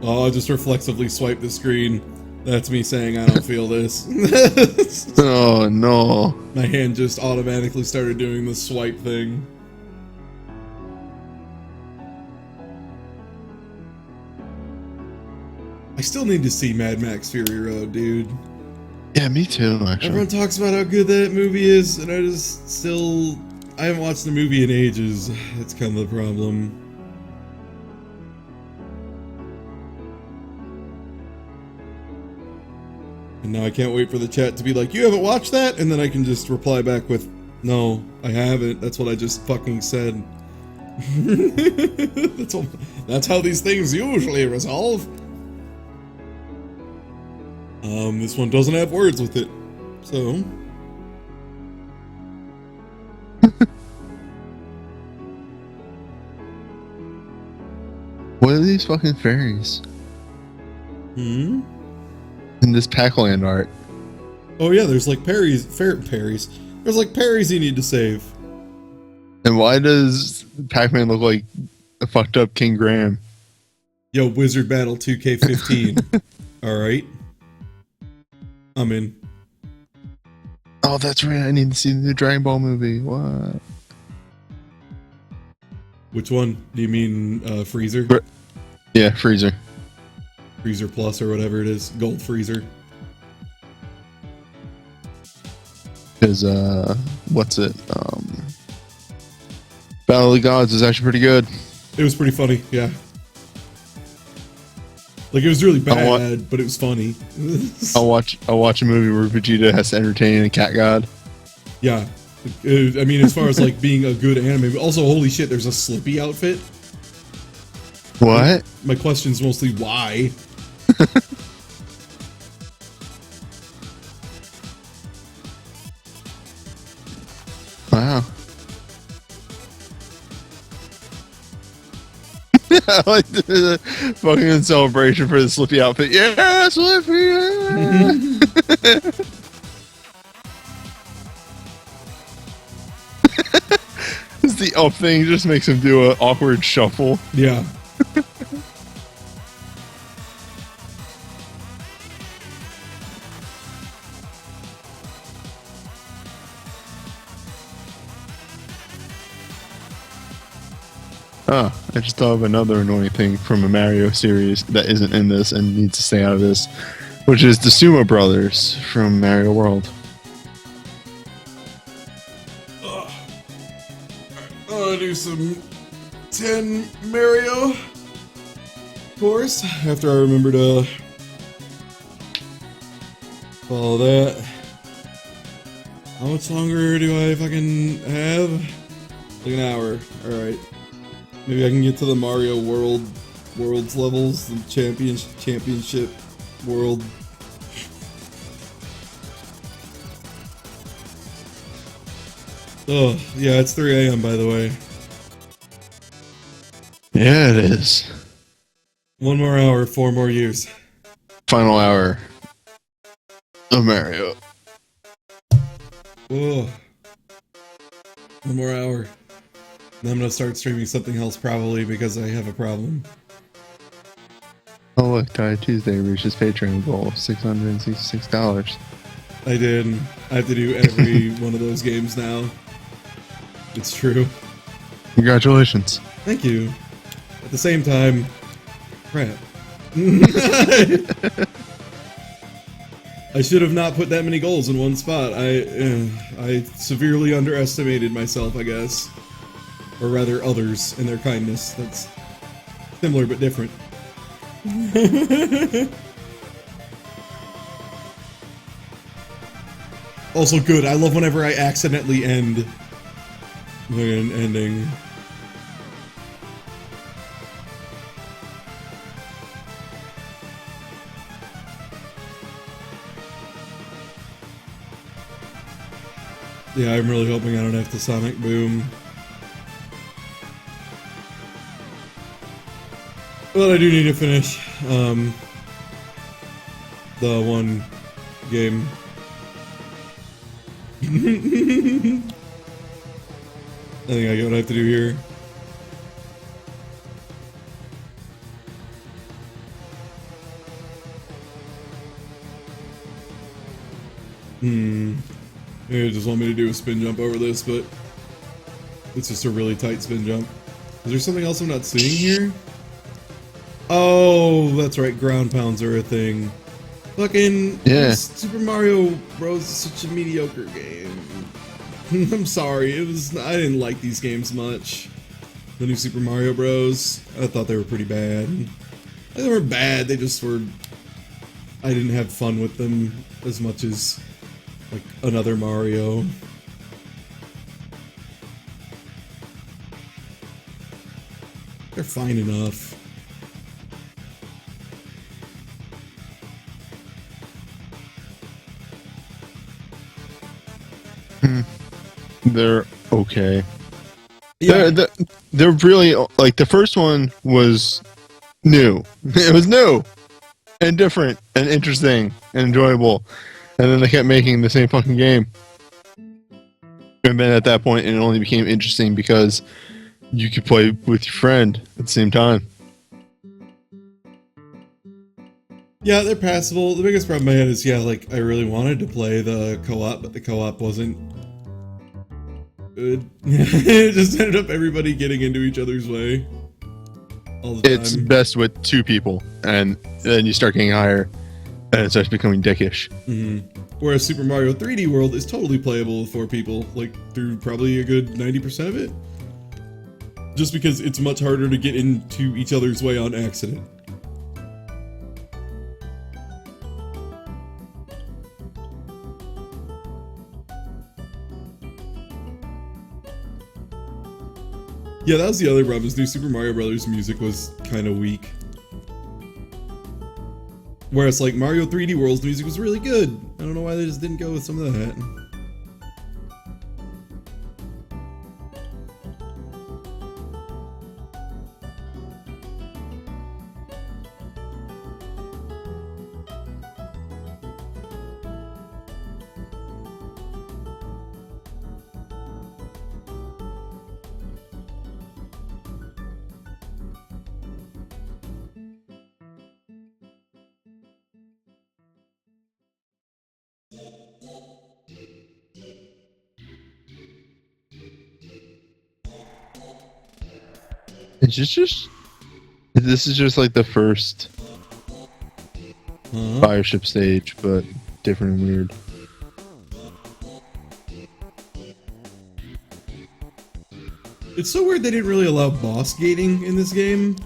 Oh, I'll just reflexively swipe the screen. That's me saying I don't feel this. Oh no. My hand just automatically started doing the swipe thing. I still need to see Mad Max Fury Road, dude. Yeah, me too, actually. Everyone talks about how good that movie is, and I haven't watched the movie in ages. That's kind of the problem. And now I can't wait for the chat to be like, you haven't watched that? And then I can just reply back with, no, I haven't. That's what I just fucking said. That's how these things usually resolve. This one doesn't have words with it, so. What are these fucking fairies? In this Pac-Land art. Oh yeah, there's like parries. There's like parries you need to save. And why does Pac-Man look like a fucked up King Graham? Yo, Wizard Battle 2K15. Alright. I'm in. Oh, that's right. I need to see the new Dragon Ball movie. What? Which one? Do you mean Freezer? Yeah, Freezer. Freezer Plus or whatever it is. Gold Freezer. Because, what's it? Battle of the Gods is actually pretty good. It was pretty funny, yeah. Like, it was really bad, but it was funny. I'll watch a movie where Vegeta has to entertain a cat god. Yeah. I mean, as far as, like, being a good anime, but also, holy shit, there's a Slippy outfit. What? My question's mostly why. Wow. I like the fucking celebration for the Slippy outfit. Yeah, Slippy! Yeah. It's the up thing just makes him do an awkward shuffle. Yeah. Oh, I just thought of another annoying thing from a Mario series that isn't in this and needs to stay out of this, which is the Sumo Brothers from Mario World. do some 10 Mario, of course, after I remember to follow that. How much longer do I fucking have? Like an hour. Alright. Maybe I can get to the Mario Worlds levels, the championship world. Oh, yeah, it's 3 a.m. by the way. Yeah, it is. 1 more hour, 4 more years. Final hour of Mario. Oh. 1 more hour. Then I'm gonna start streaming something else probably because I have a problem. Oh look, Ty Tuesday reaches Patreon goal of $666. I did. I have to do every one of those games now. It's true. Congratulations. Thank you. At the same time, crap. I should have not put that many goals in one spot. I severely underestimated myself, I guess. Or rather, others and their kindness. That's similar but different. Also good. I love whenever I accidentally end an ending. Yeah, I'm really hoping I don't have to Sonic Boom. But I do need to finish the one game. I think I get what I have to do here. Maybe they just want me to do a spin jump over this, but it's just a really tight spin jump. Is there something else I'm not seeing here? Oh, that's right, ground pounds are a thing. Fucking Yeah. Super Mario Bros. Is such a mediocre game. I'm sorry, I didn't like these games much. The new Super Mario Bros. I thought they were pretty bad. They weren't bad, they just were... I didn't have fun with them as much as, like, another Mario. They're fine enough. They're okay. Yeah. They're really, like, the first one was new. It was new and different and interesting and enjoyable. And then they kept making the same fucking game. And then at that point, it only became interesting because you could play with your friend at the same time. Yeah, they're passable. The biggest problem I had is, yeah, like, I really wanted to play the co-op, but the co-op wasn't good. It just ended up everybody getting into each other's way all the time. It's best with 2 people, and then you start getting higher, and it starts becoming dickish. Whereas Super Mario 3D World is totally playable with 4 people, like, through probably a good 90% of it. Just because it's much harder to get into each other's way on accident. Yeah, that was the other problem, is new Super Mario Brothers music was kind of weak. Whereas, like, Mario 3D World's music was really good. I don't know why they just didn't go with some of that. It's just this is just like the first Fireship stage, but different and weird. It's so weird they didn't really allow boss gating in this game.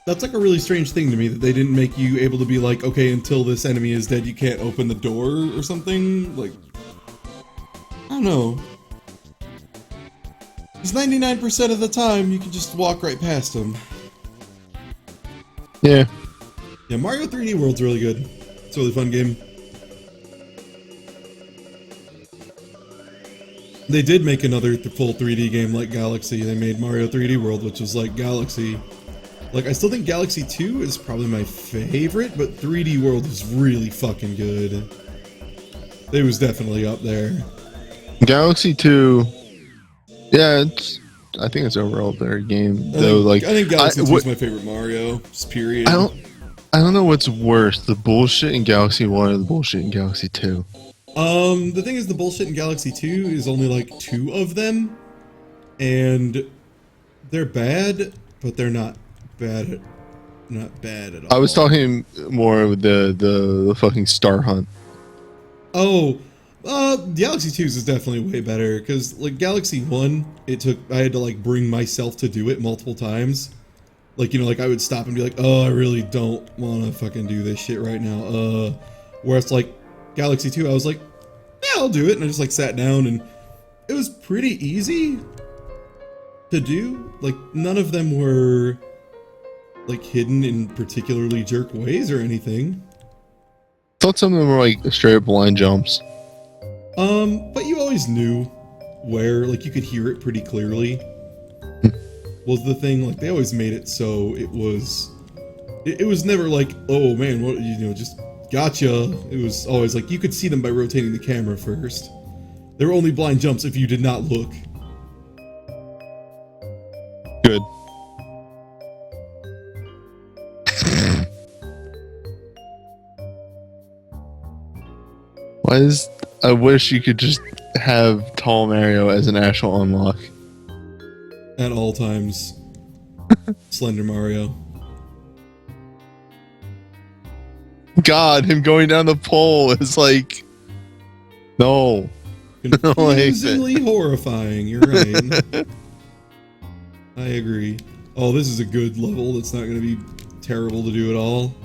That's like a really strange thing to me, that they didn't make you able to be like, okay, until this enemy is dead, you can't open the door or something. Like, I don't know. Because 99% of the time, you can just walk right past them. Yeah. Yeah, Mario 3D World's really good. It's a really fun game. They did make another full 3D game like Galaxy. They made Mario 3D World, which was like Galaxy. Like, I still think Galaxy 2 is probably my favorite, but 3D World is really fucking good. It was definitely up there. Galaxy 2. Yeah, I think it's overall a better game. I think Galaxy 2 is my favorite Mario. Just period. I don't know what's worse, the bullshit in Galaxy 1 or the bullshit in Galaxy 2. The thing is, the bullshit in Galaxy 2 is only like 2 of them, and they're bad, but they're not bad at all. I was talking more with the fucking Star Hunt. Oh, Galaxy 2's is definitely way better, because like Galaxy 1, I had to like bring myself to do it multiple times. Like, you know, like I would stop and be like, oh, I really don't want to fucking do this shit right now. Whereas like Galaxy 2, I was like, yeah, I'll do it. And I just like sat down, and it was pretty easy to do. Like, none of them were like hidden in particularly jerk ways or anything. I thought some of them were like straight up blind jumps. But you always knew where, like you could hear it pretty clearly. Was the thing, like they always made it so it was never like, oh man, what, you know, just gotcha. It was always like you could see them by rotating the camera first. There were only blind jumps if you did not look. Good. I wish you could just have Tall Mario as an actual unlock. At all times. Slender Mario. God, him going down the pole is like... No. Confusingly horrifying, you're right. I agree. Oh, this is a good level that's not going to be terrible to do at all.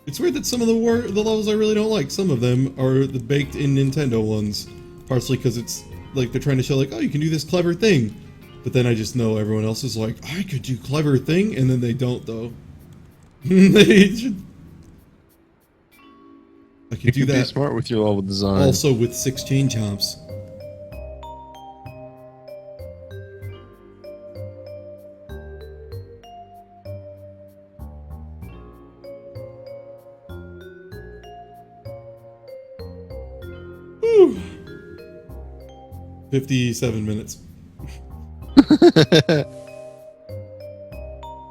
It's weird that some of the levels I really don't like, some of them are the baked-in Nintendo ones. Partially because it's like they're trying to show like, oh, you can do this clever thing. But then I just know everyone else is like, I could do clever thing, and then they don't, though. They should... I could do that. Be smart with your level design. Also with 6 chain chomps. Whew. 57 minutes.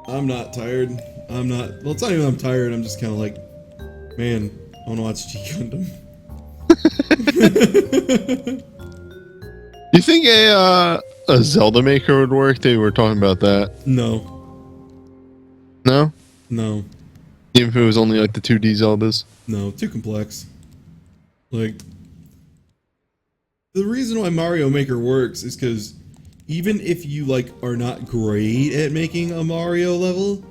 I'm not tired. Well, it's not even I'm tired, I'm just kind of like, man, I want to watch G Gundam. You think a Zelda maker would work? They were talking about that. No. No? No. Even if it was only like the 2D Zeldas? No, too complex. Like, the reason why Mario Maker works is because even if you like are not great at making a Mario level,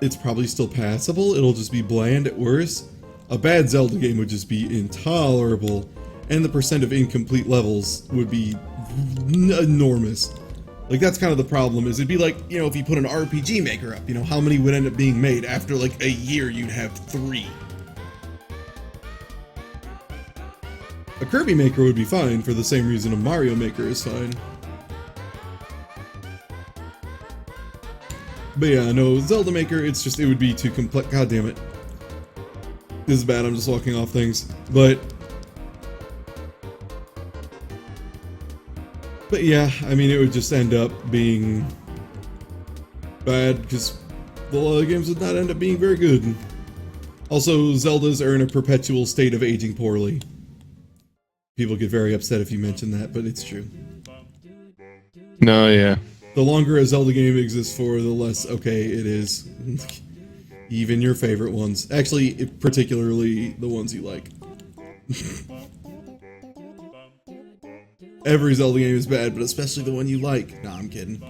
it's probably still passable. It'll just be bland at worst. A bad Zelda game would just be intolerable, and the percent of incomplete levels would be enormous. Like, that's kind of the problem, is it'd be like, you know, if you put an RPG maker up, you know, how many would end up being made? After like a year, you'd have 3. A Kirby Maker would be fine for the same reason a Mario Maker is fine. But yeah, no, Zelda Maker, it would be too complex. God damn it. This is bad, I'm just walking off things. But yeah, I mean, it would just end up being bad, because a lot of games would not end up being very good. Also, Zeldas are in a perpetual state of aging poorly. People get very upset if you mention that, but it's true. No, yeah. The longer a Zelda game exists for, the less okay it is. Even your favorite ones. Actually, particularly the ones you like. every Zelda game is bad, but especially the one you like. Nah, I'm kidding.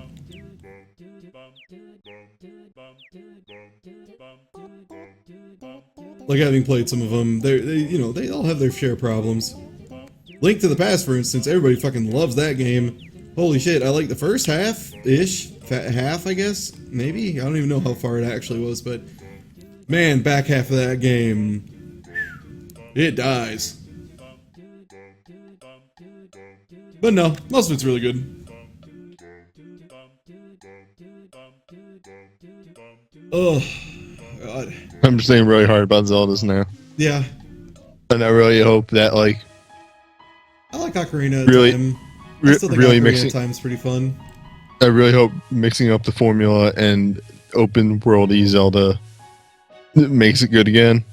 Like, having played some of them, they all have their share of problems. Link to the Past, for instance, everybody fucking loves that game. Holy shit, I like the first half-ish. Half, I guess? Maybe? I don't even know how far it actually was, but... Man, back half of that game... It dies. But no, most of it's really good. Oh, God. I'm just thinking really hard about Zeldas now. Yeah. And I really hope that, like... I like Ocarina really, of Time. I still think really Ocarina of Time's pretty fun. I really hope mixing up the formula and open worldy Zelda makes it good again.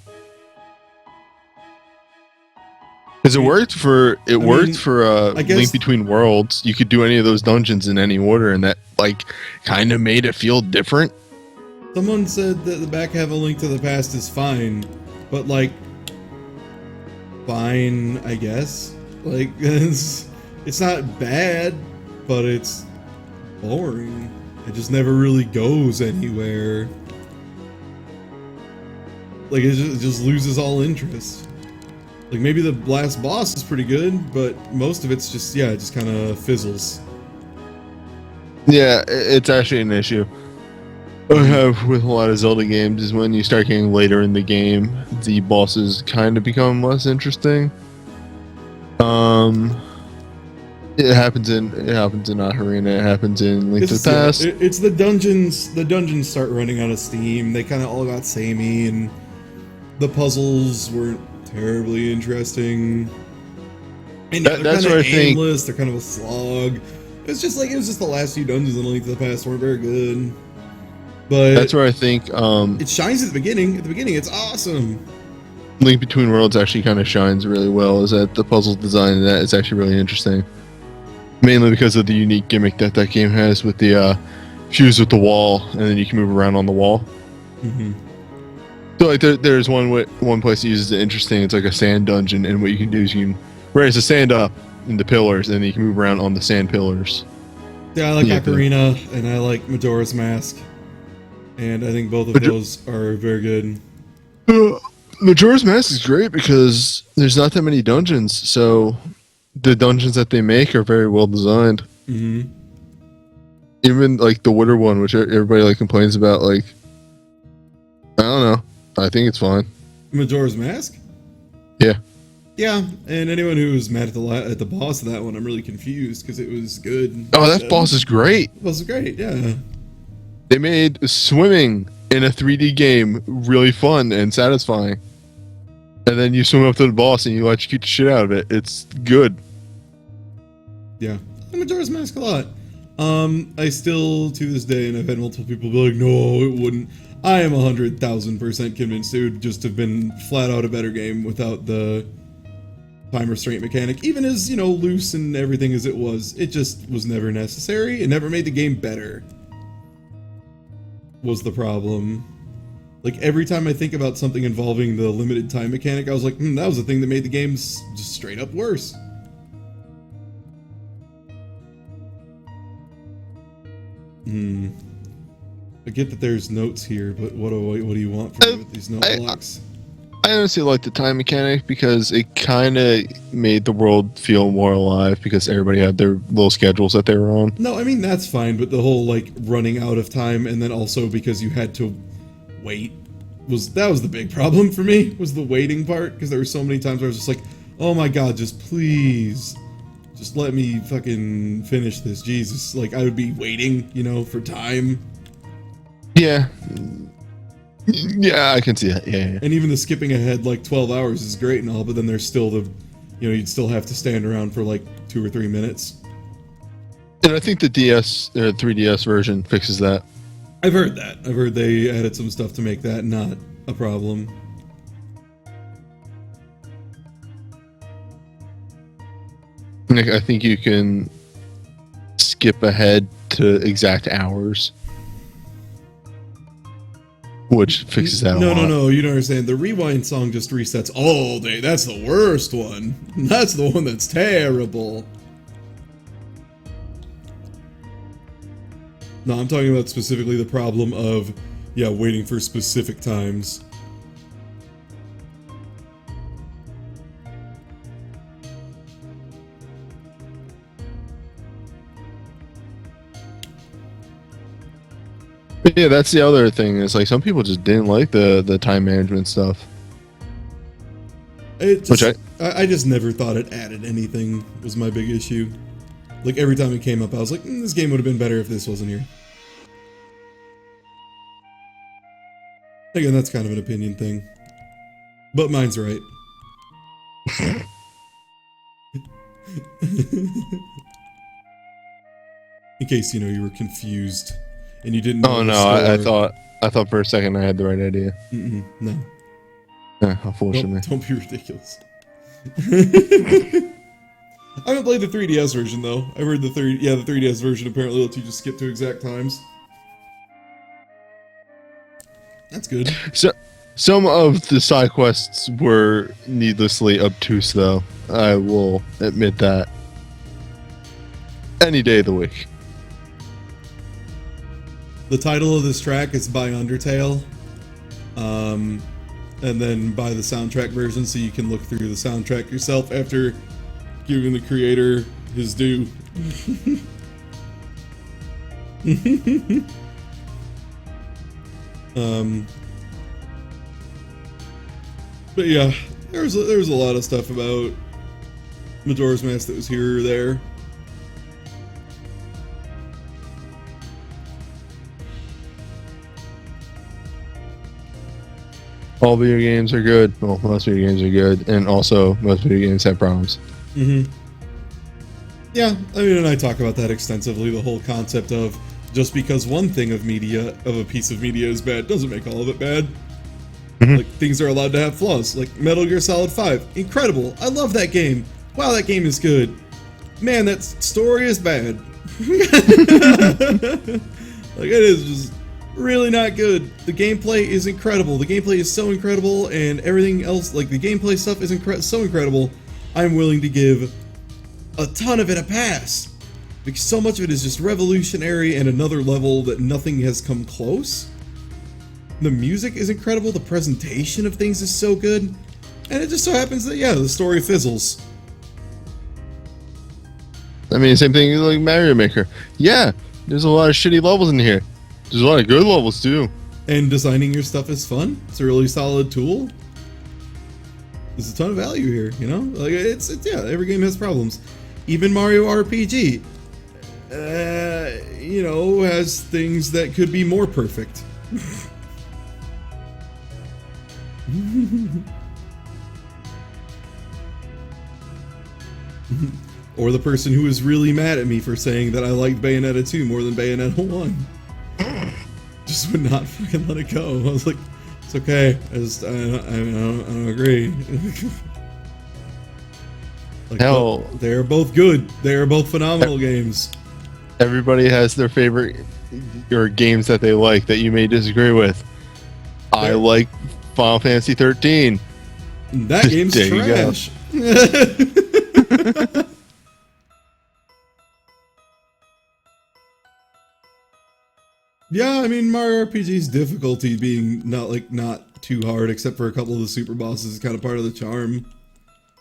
Because it worked for Link Between Worlds. You could do any of those dungeons in any order, and that like kind of made it feel different. Someone said that the back half of Link to the Past is fine, but like, fine, I guess. Like, it's not bad, but it's boring. It just never really goes anywhere. Like, it just loses all interest. Like, maybe the last boss is pretty good, but most of it's just, yeah, it just kind of fizzles. Yeah, it's actually an issue I have with a lot of Zelda games is when you start getting later in the game, the bosses kind of become less interesting. It happens in Ocarina, it happens in Link to the Past. Yeah, it's the dungeons. The dungeons start running out of steam. They kind of all got samey, and the puzzles weren't terribly interesting. And they're kind of aimless. They're kind of a slog. It was just the last few dungeons in Link to the Past weren't very good. But that's where I think it shines at the beginning. At the beginning, it's awesome. Link Between Worlds actually kind of shines really well. Is that the puzzle design in that is actually really interesting. Mainly because of the unique gimmick that game has with the fuse with the wall, and then you can move around on the wall. Mm-hmm. So like there's one place that uses it interesting. It's like a sand dungeon, and what you can do is you can raise the sand up in the pillars, and then you can move around on the sand pillars. Yeah, I like Ocarina, and I like Majora's Mask, and I think both of those are very good. Majora's Mask is great because there's not that many dungeons, so the dungeons that they make are very well designed. Mm-hmm. Even like the Water one, which everybody like complains about, like I don't know. I think it's fine. Majora's Mask? Yeah. Yeah, and anyone who was mad at the boss of that one, I'm really confused because it was good. Oh, that boss is great. The boss is great, yeah. They made swimming in a 3D game really fun and satisfying. And then you swim up to the boss and you electrocute the shit out of it. It's good. Yeah. I like Majora's Mask a lot. I still, to this day, and I've had multiple people be like, no, it wouldn't. I am 100,000% convinced it would just have been flat out a better game without the time restraint mechanic. Even as, loose and everything as it was just was never necessary. It never made the game better. Was the problem. Like, every time I think about something involving the limited time mechanic, I was like, that was the thing that made the games just straight up worse. I get that there's notes here, but what do you want from me with these note blocks? I honestly like the time mechanic because it kind of made the world feel more alive because everybody had their little schedules that they were on. No, I mean, that's fine, but the whole, like, running out of time and then also because you had to wait that was the big problem for me, was the waiting part, because there were so many times where I was just like, oh my god, just please, just let me fucking finish this, Jesus. Like, I would be waiting, for time. Yeah. Yeah, I can see that. Yeah. And even the skipping ahead like 12 hours is great and all, but then there's still you'd still have to stand around for like 2 or 3 minutes. And I think the 3DS version fixes that. I've heard that. I've heard they added some stuff to make that not a problem. I think you can skip ahead to exact hours, which fixes that a lot. No, you don't understand. The rewind song just resets all day. That's the worst one. That's the one that's terrible. No, I'm talking about specifically the problem of, yeah, waiting for specific times. But yeah, that's the other thing. Is like some people just didn't like the time management stuff. It just, I just never thought it added anything, was my big issue. Like, every time it came up, I was like, this game would have been better if this wasn't here. Again, that's kind of an opinion thing. But mine's right. In case, you know, you were confused and you didn't know. Oh no, I thought for a second I had the right idea. No. Yeah, unfortunately. Don't be ridiculous. I haven't played the 3DS version though. I heard the 3DS version apparently lets you just skip to exact times. That's good. So, some of the side quests were needlessly obtuse, though. I will admit that. Any day of the week. The title of this track is by Undertale. And then buy the soundtrack version so you can look through the soundtrack yourself after giving the creator his due. But yeah, there was a lot of stuff about Majora's Mask that was here or there. All video games are good. Well, most video games are good, and also most video games have problems. Yeah, I mean, and I talk about that extensively. The whole concept of just because one thing of a piece of media is bad, doesn't make all of it bad. Like, things are allowed to have flaws. Like Metal Gear Solid 5, incredible. I love that game. Wow, that game is good. Man, that story is bad. Like, it is just really not good. The gameplay is incredible. The gameplay is so incredible, and everything else, like the gameplay stuff is so incredible, I'm willing to give a ton of it a pass. Because so much of it is just revolutionary and another level that nothing has come close. The music is incredible, the presentation of things is so good, and it just so happens that, yeah, the story fizzles. I mean, same thing like Mario Maker. Yeah, there's a lot of shitty levels in here. There's a lot of good levels too. And designing your stuff is fun. It's a really solid tool. There's a ton of value here, you know? Like, it's yeah, every game has problems. Even Mario RPG, you know, has things that could be more perfect. Or the person who was really mad at me for saying that I liked Bayonetta 2 more than Bayonetta 1. Just would not fucking let it go. I was like, it's okay. I don't agree. Like, hell, they are both good. They are both phenomenal games. Everybody has their favorite or games that they like that you may disagree with. I like Final Fantasy 13. That game's trash. Yeah, I mean, Mario RPG's difficulty being not too hard, except for a couple of the super bosses, is kind of part of the charm.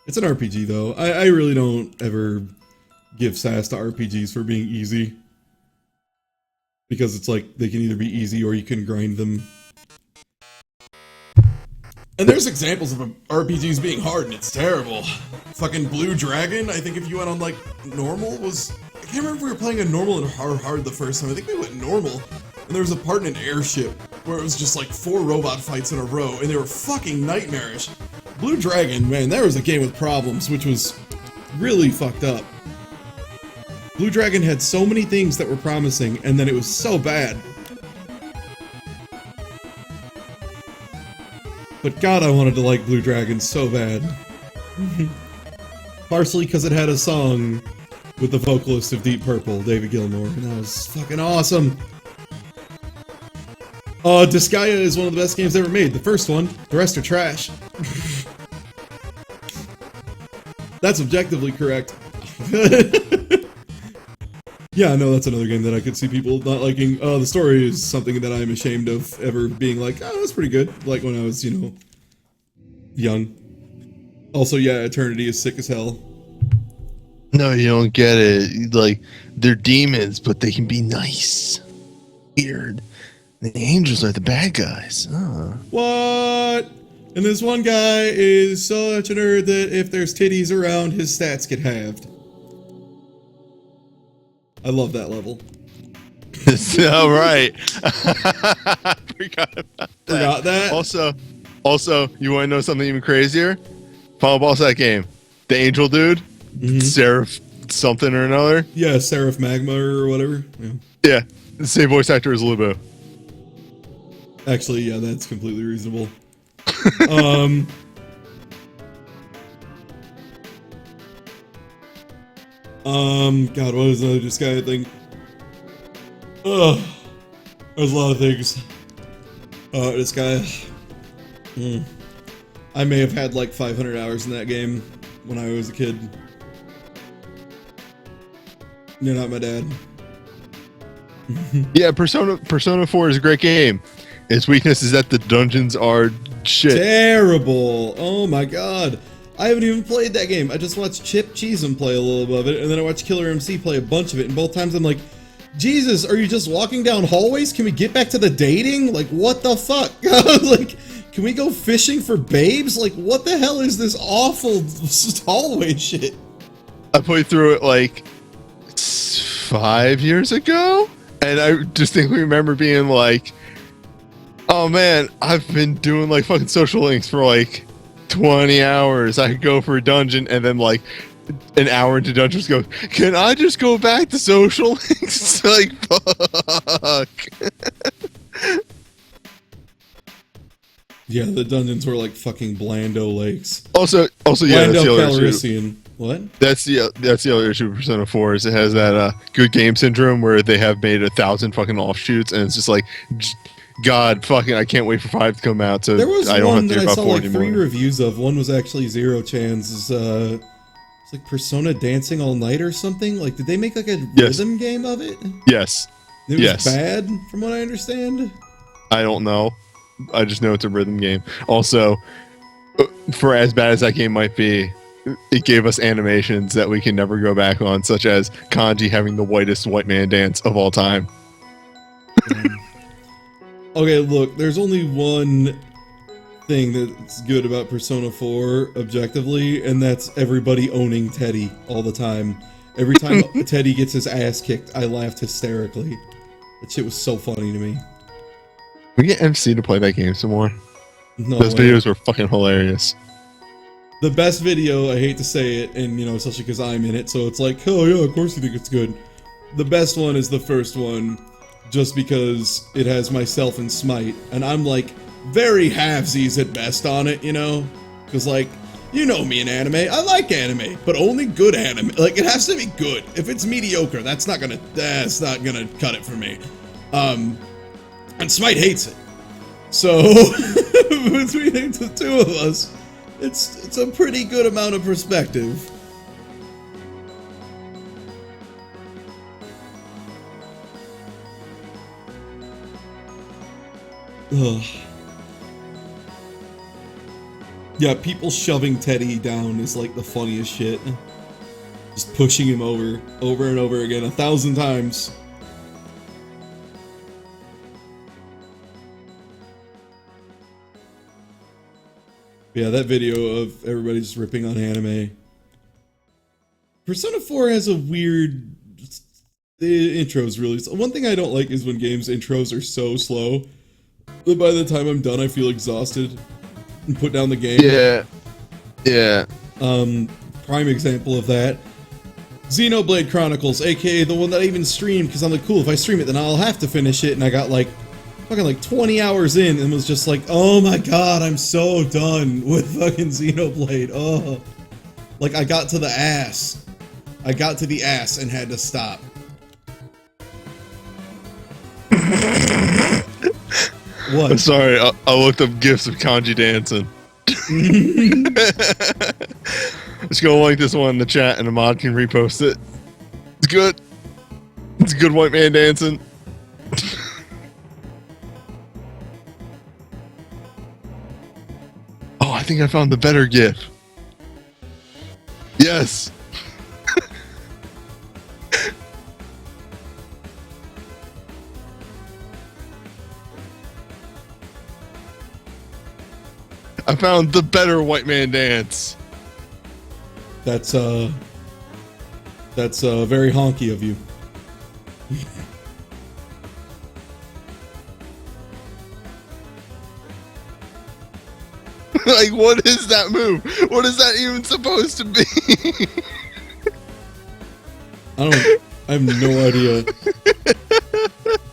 It's an RPG though. I really don't ever give sass to RPGs for being easy, because it's like they can either be easy or you can grind them. And there's examples of RPGs being hard, and it's terrible. Fucking Blue Dragon, I think if you went on, like, normal was... I can't remember if we were playing a normal and hard the first time. I think we went normal. And there was a part in an airship where it was just, like, 4 robot fights in a row, and they were fucking nightmarish. Blue Dragon, man, that was a game with problems, which was really fucked up. Blue Dragon had so many things that were promising, and then it was so bad. But God, I wanted to like Blue Dragon so bad. Partially because it had a song with the vocalist of Deep Purple, David Gilmour, and that was fucking awesome. Disgaea is one of the best games ever made. The first one, the rest are trash. That's objectively correct. Yeah, no, that's another game that I could see people not liking. The story is something that I'm ashamed of ever being like, oh, that's pretty good. Like when I was, young. Also, yeah, Eternity is sick as hell. No, you don't get it. Like, they're demons, but they can be nice. Weird. The angels are the bad guys. What? And this one guy is such a nerd that if there's titties around, his stats get halved. I love that level. All right. Forgot that. Also, you want to know something even crazier? Final boss of that game. The angel dude. Seraph something or another. Yeah, Seraph Magma or whatever. Yeah. The same voice actor as Lubo. Actually, yeah, that's completely reasonable. God, what is another Disgaea thing? Ugh. There's a lot of things. Disgaea. I may have had like 500 hours in that game when I was a kid. You're not my dad. Yeah, Persona 4 is a great game. Its weakness is that the dungeons are shit. Terrible. Oh my god. I haven't even played that game. I just watched Chip Cheesem play a little of it, and then I watched Killer MC play a bunch of it, and both times I'm like, Jesus, are you just walking down hallways? Can we get back to the dating? Like, what the fuck? Like, can we go fishing for babes? Like, what the hell is this awful hallway shit? I played through it like 5 years ago, and I distinctly remember being like, oh man, I've been doing like fucking social links for like 20 hours. I could go for a dungeon, and then like an hour into dungeons go, can I just go back to social links? Like, fuck. Yeah, the dungeons were like fucking Blando Lakes. Also, yeah, Blando that's the other Calrissian. What? That's the other issue with Persona 4 is it has that good game syndrome where they have made 1,000 fucking offshoots, and it's just like, God, fucking, I can't wait for 5 to come out. So there was I don't one have to that hear I about saw 4 like anymore. 3 reviews of. One was actually Zero Chan's. It's like Persona Dancing All Night or something. Like, did they make like a rhythm game of it? Yes. It was bad, from what I understand. I don't know. I just know it's a rhythm game. Also, for as bad as that game might be, it gave us animations that we can never go back on, such as Kanji having the whitest white man dance of all time. Okay, look, there's only one thing that's good about Persona 4 objectively, and that's everybody owning Teddy all the time. Every time Teddy gets his ass kicked, I laughed hysterically. That shit was so funny to me. We get MC to play that game some more. No Those way. videos were fucking hilarious. The best video, I hate to say it, and especially because I'm in it, so it's like, oh yeah, of course you think it's good. The best one is the first one, just because it has myself and Smite, and I'm like very halvesies at best on it, because like, you know me in anime, I like anime, but only good anime. Like, it has to be good. If it's mediocre, that's not gonna cut it for me. And Smite hates it. So between the two of us, it's a pretty good amount of perspective. Ugh. Yeah, people shoving Teddy down is like the funniest shit. Just pushing him over and over again 1,000 times. Yeah, that video of everybody just ripping on anime. Persona 4 has a weird... The intro's really... One thing I don't like is when games' intros are so slow that by the time I'm done, I feel exhausted and put down the game. Yeah. Prime example of that. Xenoblade Chronicles, aka the one that I even streamed, because I'm like, cool, if I stream it, then I'll have to finish it, and I got like... fucking like 20 hours in and was just like, oh my god, I'm so done with fucking Xenoblade. Oh, like I got to the ass. I got to the ass and had to stop. What? I'm sorry, I looked up gifs of kanji dancing. Just go link this one in the chat and the mod can repost it. It's good. It's a good white man dancing. Oh, I think I found the better GIF. Yes. I found the better white man dance. That's very honky of you. Like, what is that move? What is that even supposed to be? I have no idea.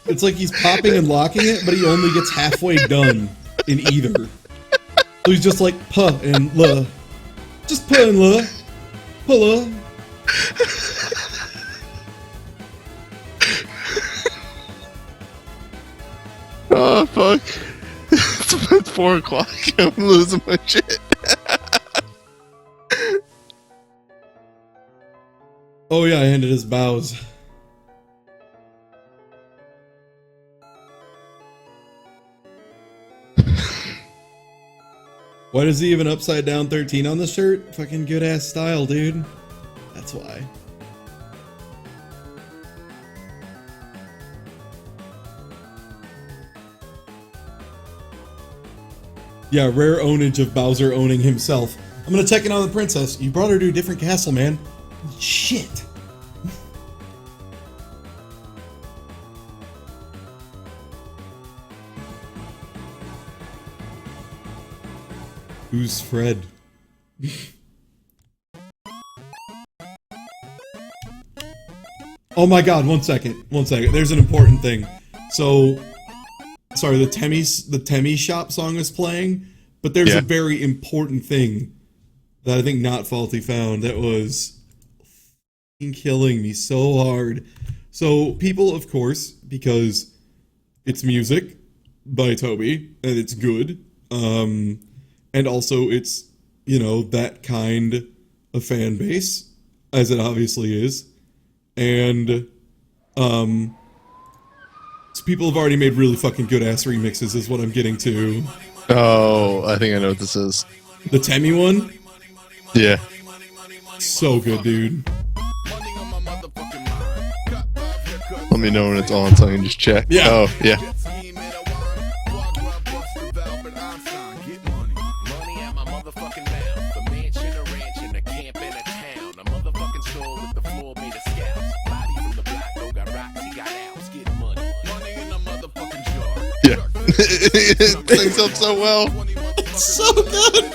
It's like he's popping and locking it, but he only gets halfway done in either. So he's just like, puh and la. Just puh and la. Puh la. Oh, fuck. It's 4 o'clock. I'm losing my shit. Oh yeah, I ended his bows. Why does he even upside down 13 on the shirt? Fucking good ass style, dude. That's why. Yeah, rare ownage of Bowser owning himself. I'm gonna check in on the princess. You brought her to a different castle, man. Shit. Who's Fred? Oh my god, 1 second. 1 second. There's an important thing. So, sorry, the Temmie Shop song is playing, but there's a very important thing that I think Not Faulty found that was fucking killing me so hard. So, people, of course, because it's music by Toby, and it's good, and also it's, you know, that kind of fan base, as it obviously is. And, so people have already made really fucking good ass remixes is what I'm getting to. Oh, I think I know what this is. The Temmie one? Yeah. So good, dude. Let me know when it's on so I can just check. Yeah. Oh, yeah. It syncs up so well. It's so good.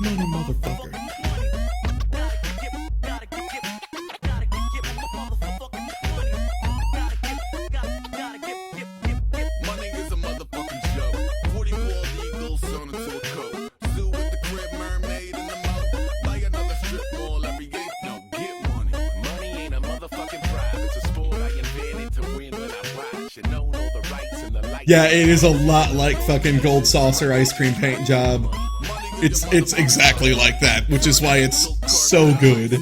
Money, motherfucker. Yeah, it is a lot like fucking Gold Saucer ice cream paint job. It's exactly like that, which is why it's so good.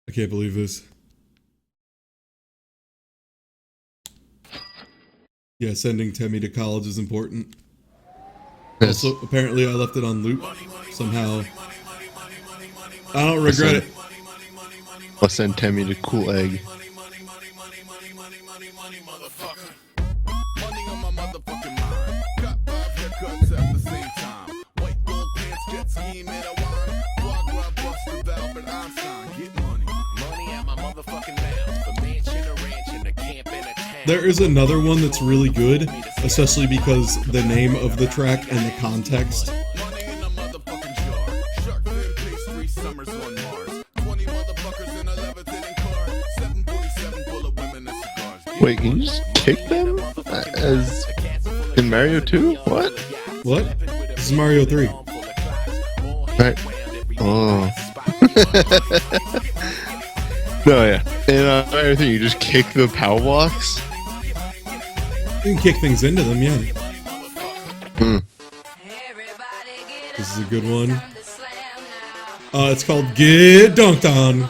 I can't believe this. Yeah, sending Temmie to college is important. Yes. Also, apparently I left it on loop somehow. I don't regret it. I'll send Temmie to Cool Egg. Money on my motherfucking mind. Got 5 haircuts at the same time. Jet ski, marijuana, foie gras, bust the Albert Einstein. Get money. Money at my motherfucking mouth. A mansion, a ranch, and a camp and a town. There is another one that's really good, especially because the name of the track and the context. Money in a motherfucking jar. Shark fin pastry, summers on Mars. 20 motherfuckers in a levitating car. 747 full of women and cigars. Wait, can you just kick them? As in Mario 2? What? What? This is Mario 3. Right. Oh. No, yeah. In Mario 3, you just kick the power blocks? You can kick things into them, yeah. Hmm. This is a good one. It's called Get Dunked On.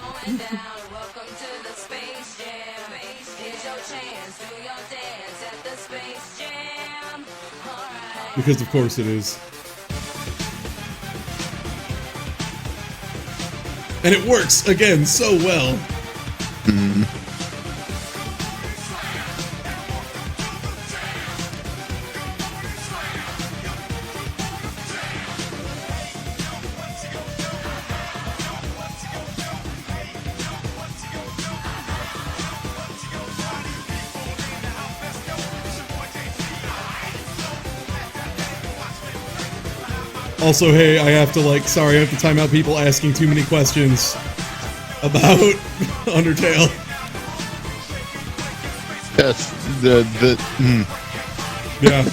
Because of course it is. And it works, again, so well. Also, hey, I have to time out people asking too many questions about Undertale. Yes, Yeah.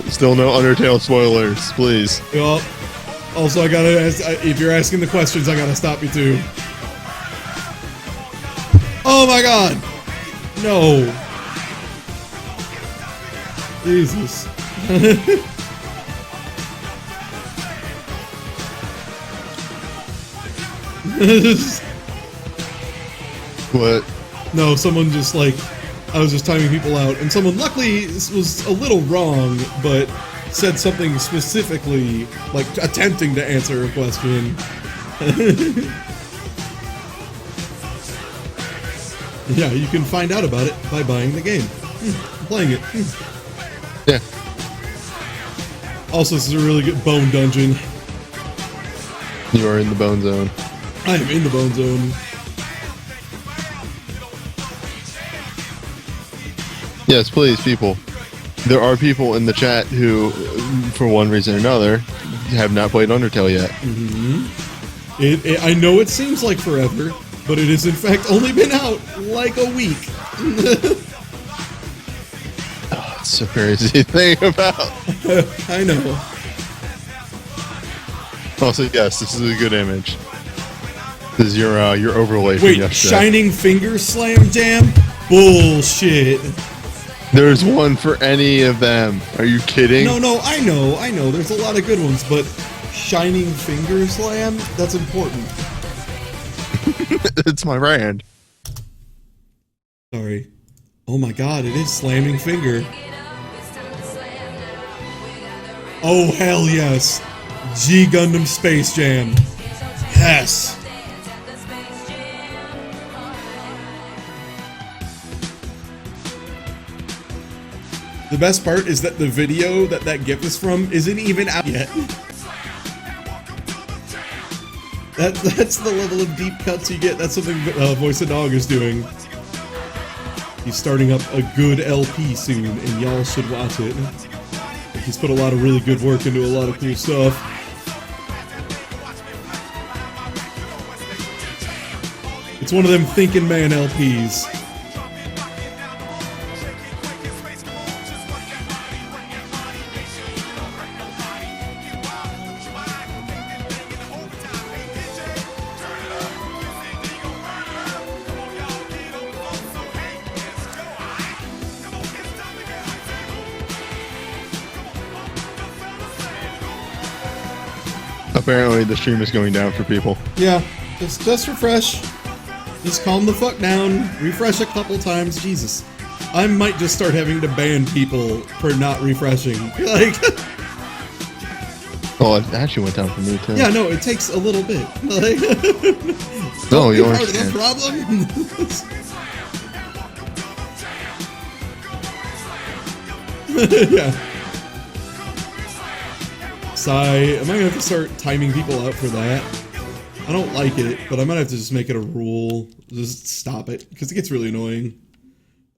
Still no Undertale spoilers, please. Well, also, I gotta ask, if you're asking the questions, I gotta stop you too. Oh my god! No. Jesus. What? No, someone just I was just timing people out, and someone luckily was a little wrong, but said something specifically, attempting to answer a question. Yeah, you can find out about it by buying the game. Playing it. Yeah. Also, this is a really good bone dungeon. You are in the bone zone. I am in the bone zone. Yes, please, people. There are people in the chat who, for one reason or another, have not played Undertale yet. I know it seems like forever, but it has in fact only been out like a week. Oh, it's a crazy thing about. I know. Also, yes, this is a good image. This is your overlay from Wait, yesterday. Shining Finger Slam Jam? Bullshit. There's one for any of them. Are you kidding? No, I know. There's a lot of good ones, but Shining Finger Slam? That's important. It's my brand. Sorry. Oh my god, it is Slamming Finger. Oh, hell yes. G Gundam Space Jam. Yes. The best part is that the video that GIF is from isn't even out yet. That's the level of deep cuts you get. That's something Voice of Dog is doing. He's starting up a good LP soon, and y'all should watch it. He's put a lot of really good work into a lot of cool stuff. It's one of them thinking man LPs. Apparently, the stream is going down for people. Yeah, just refresh. Just calm the fuck down. Refresh a couple times. Jesus. I might just start having to ban people for not refreshing. Like, Oh, it actually went down for me too. yeah, no, it takes a little bit. Like, No, you part of the understand. problem. Yeah. Sigh. Am I gonna have to start timing people out for that? I don't like it, but I might have to just make it a rule. Just stop it, because it gets really annoying.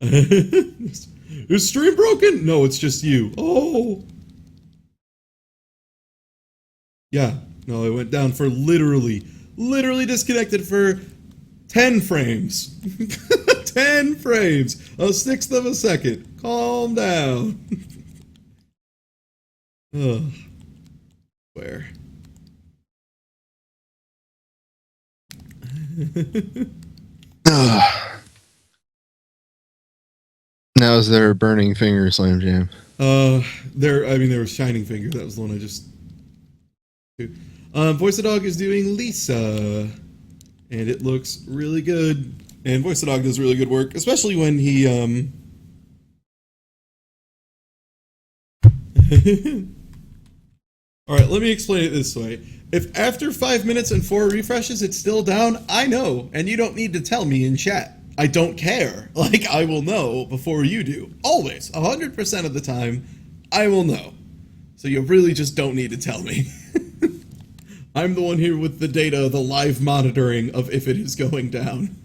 Is stream broken? No, it's just you. Oh. Yeah. No, it went down for literally disconnected for 10 frames. 10 frames. A sixth of a second. Calm down. Ugh. Where? Now is there a burning finger slam jam? There was Shining Finger. That was the one I just. Voice of Dog is doing Lisa, and it looks really good. And Voice of Dog does really good work, especially when he All right, let me explain it this way. If after 5 minutes and 4 refreshes it's still down, I know, and you don't need to tell me in chat. I don't care. Like, I will know before you do. Always. 100% of the time, I will know. So you really just don't need to tell me. I'm the one here with the data, the live monitoring of if it is going down.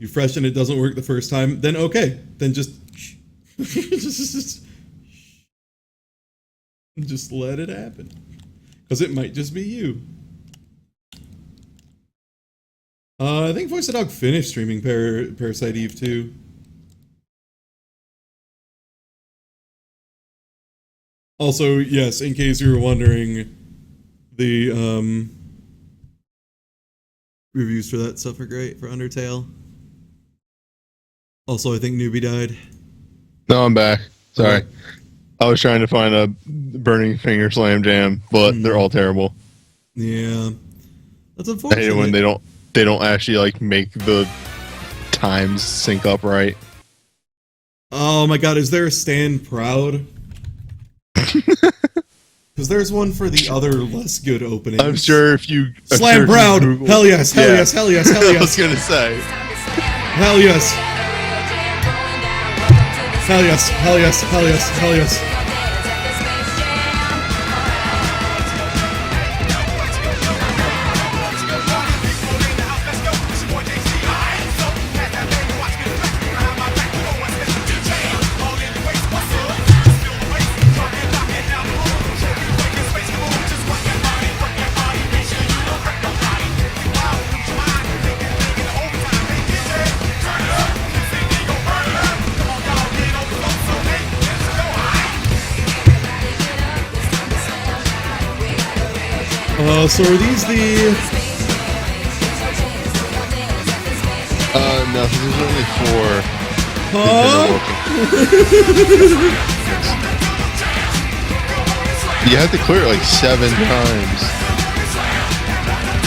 You fresh and it doesn't work the first time, then okay. Then just just let it happen. Because it might just be you. I think Voice of Dog finished streaming Parasite Eve too. Also, yes, in case you were wondering, the reviews for that stuff are great for Undertale. Also, I think Newbie died. No, I'm back. Sorry. Okay. I was trying to find a burning finger slam jam, but they're all terrible. Yeah. That's unfortunate. I hate it when they don't actually like make the times sync up right. Oh my god, is there a Stand Proud? Because there's one for the other less good openings. I'm sure if you... Slam Proud! Hell yes, hell yes, hell yes, hell yes. I was gonna say. Hell yes. Hell yes, hell yes, hell yes, hell yes. So are these the... No, there's only 4. Huh? You have to clear it like 7 times.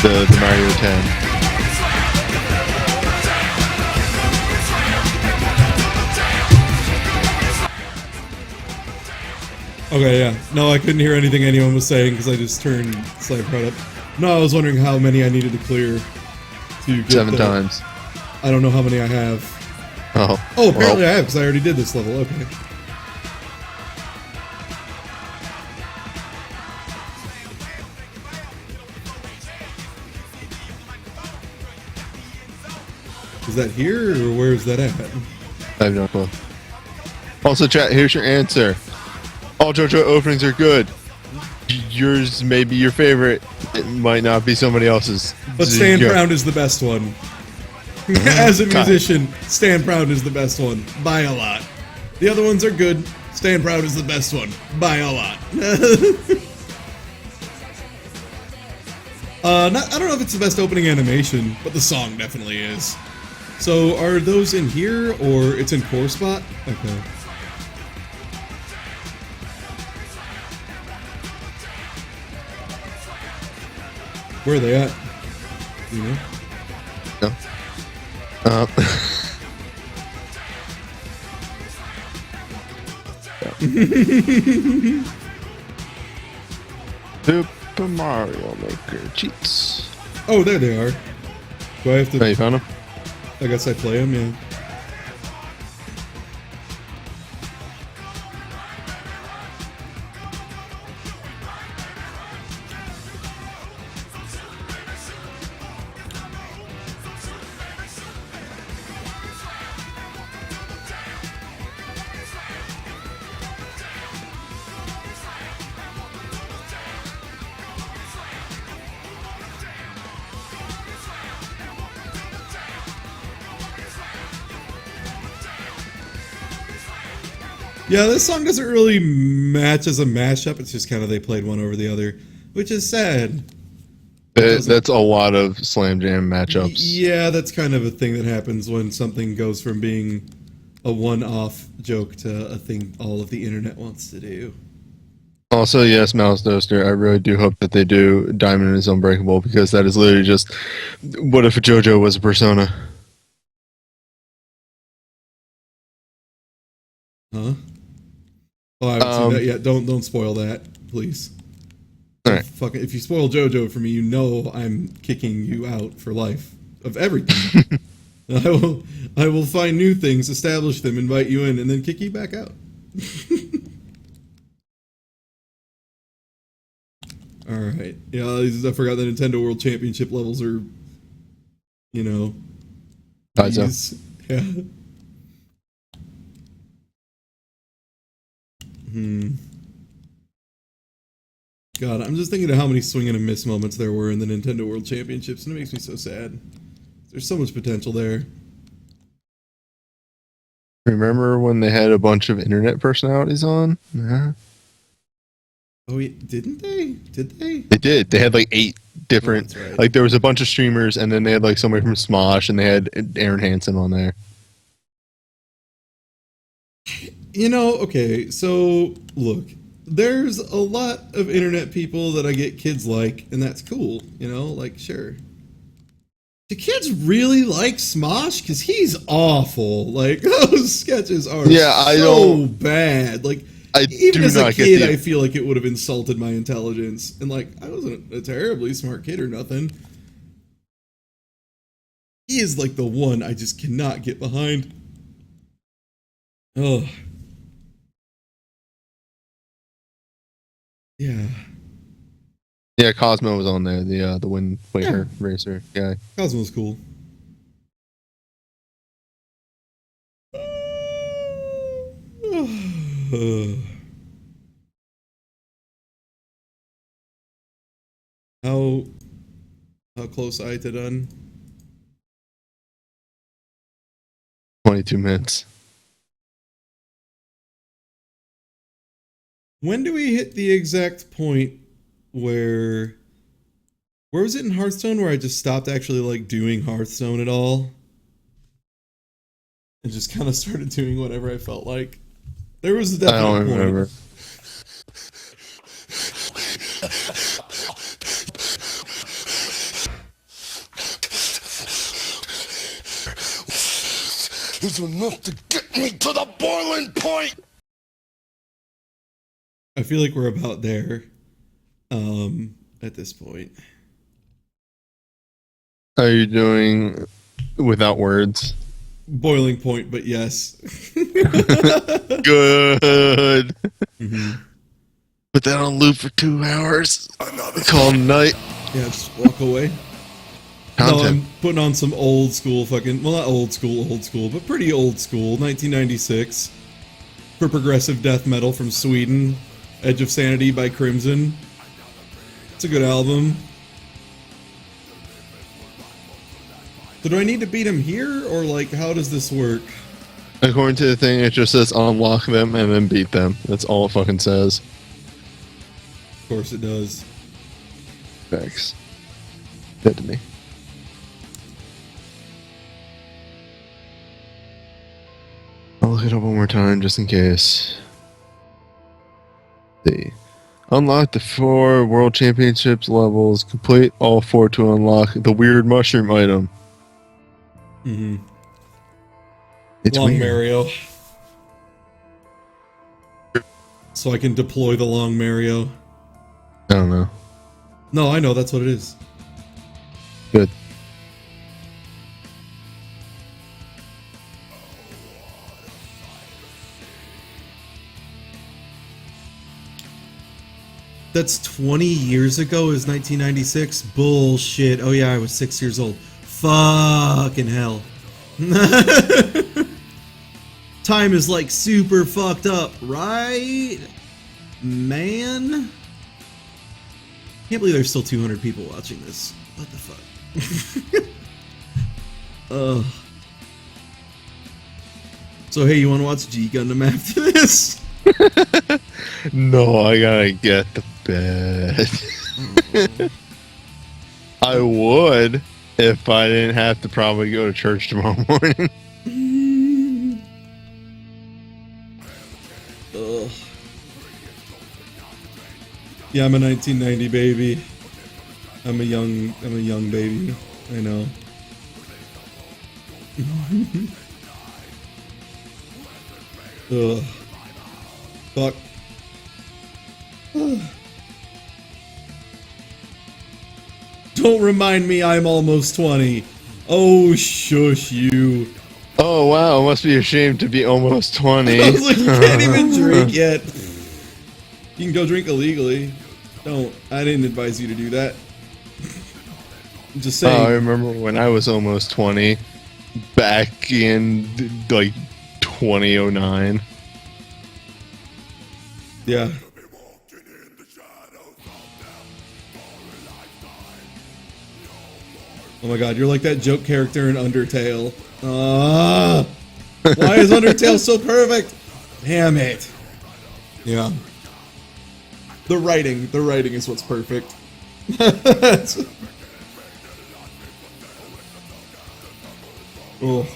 The Mario 10. Okay, yeah. No, I couldn't hear anything anyone was saying because I just turned Slide Proud up. No, I was wondering how many I needed to clear to get 7 times. I don't know how many I have. Oh. Oh, apparently I have because I already did this level. Okay. Is that here or where is that at? I have no clue. Also, chat, here's your answer. All JoJo openings are good. Yours may be your favorite. It might not be somebody else's. But Stand Proud is the best one. As a musician, Stand Proud is the best one. By a lot. The other ones are good. Stand Proud is the best one. By a lot. I don't know if it's the best opening animation, but the song definitely is. So are those in here, or it's in Core Spot? Okay. Where are they at? You know? No. Super Mario Maker cheats. Oh, there they are. Do I have to... Oh, you found them? I guess I play them, yeah. Yeah, this song doesn't really match as a mashup. It's just kind of they played one over the other, which is sad. That's a lot of Slam Jam matchups. Yeah, that's kind of a thing that happens when something goes from being a one-off joke to a thing all of the internet wants to do. Also, yes, Mouse Toaster, I really do hope that they do Diamond is Unbreakable, because that is literally just, what if JoJo was a persona? Huh? Oh, I haven't seen that yet. Don't spoil that, please. All right. Fucking, if you spoil JoJo for me, you know I'm kicking you out for life of everything. I will find new things, establish them, invite you in, and then kick you back out. All right. Yeah, I forgot the Nintendo World Championship levels are, you know, these. Yeah. God, I'm just thinking of how many swing and a miss moments there were in the Nintendo World Championships, and it makes me so sad. There's so much potential there. Remember when they had a bunch of internet personalities on? Yeah. Oh, didn't they? Did they? They did. They had like 8 different. Right. Like there was a bunch of streamers, and then they had like somebody from Smosh, and they had Aaron Hansen on there. You know, okay, so look, there's a lot of internet people that I get kids like, and that's cool, you know, like, sure. Do kids really like Smosh? Because he's awful. Like, those sketches are so bad. Like, even as a kid, I feel like it would have insulted my intelligence. And, like, I wasn't a terribly smart kid or nothing. He is, like, the one I just cannot get behind. Oh. Yeah. Yeah, Cosmo was on there, the Wind Waker racer guy. Cosmo's cool. How close I to done? 22 minutes. When do we hit the exact point where was it in Hearthstone where I just stopped actually like doing Hearthstone at all? And just kind of started doing whatever I felt like. There was a definite point. I don't remember. It's enough to get me to the boiling point. I feel like we're about there at this point. Are you doing without words? Boiling point, but yes. Good. Mm-hmm. Put that on loop for 2 hours. Call night. Yeah, just walk away. Content. No, I'm putting on some old school fucking, well, not old school, but pretty old school, 1996. For progressive death metal from Sweden. Edge of Sanity by Crimson. It's a good album. So do I need to beat him here, or like, how does this work? According to the thing, it just says unlock them and then beat them. That's all it fucking says. Of course it does. Thanks. Good to me. I'll look it up one more time just in case. See. Unlock the 4 World Championships levels. Complete all 4 to unlock the weird mushroom item. Mm-hmm. It's Long weird. Mario. So I can deploy the Long Mario. I don't know. No, I know, that's what it is. Good. That's 20 years ago, is 1996? Bullshit. Oh yeah, I was 6 years old. Fucking hell. Time is like super fucked up, right? Man? Can't believe there's still 200 people watching this. What the fuck? Ugh. So hey, you wanna watch G Gundam after this? No, I gotta get to bed. I would if I didn't have to probably go to church tomorrow morning. Ugh. Yeah, I'm a 1990 baby. I'm a young baby. I know. Ugh. Fuck. Don't remind me I'm almost 20. Oh, shush you. Oh wow, it must be a shame to be almost 20. I was like, you can't even drink yet. You can go drink illegally. Don't. I didn't advise you to do that. I'm just saying. Oh, I remember when I was almost 20, back in like 2009. Yeah. Oh my god, you're like that joke character in Undertale. Why is Undertale so perfect? Damn it. Yeah. The writing is what's perfect. Oh.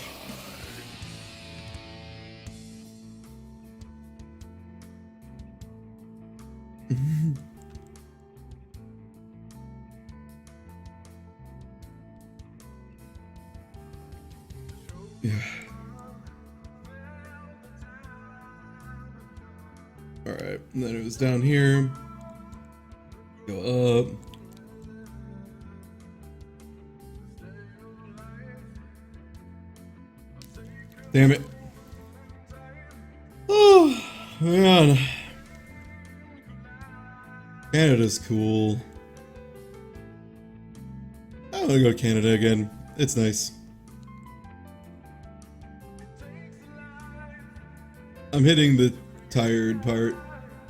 Yeah. Alright, and then it was down here. Go up. Damn it. Oh, man. Canada's cool. I want to go to Canada again. It's nice. I'm hitting the tired part,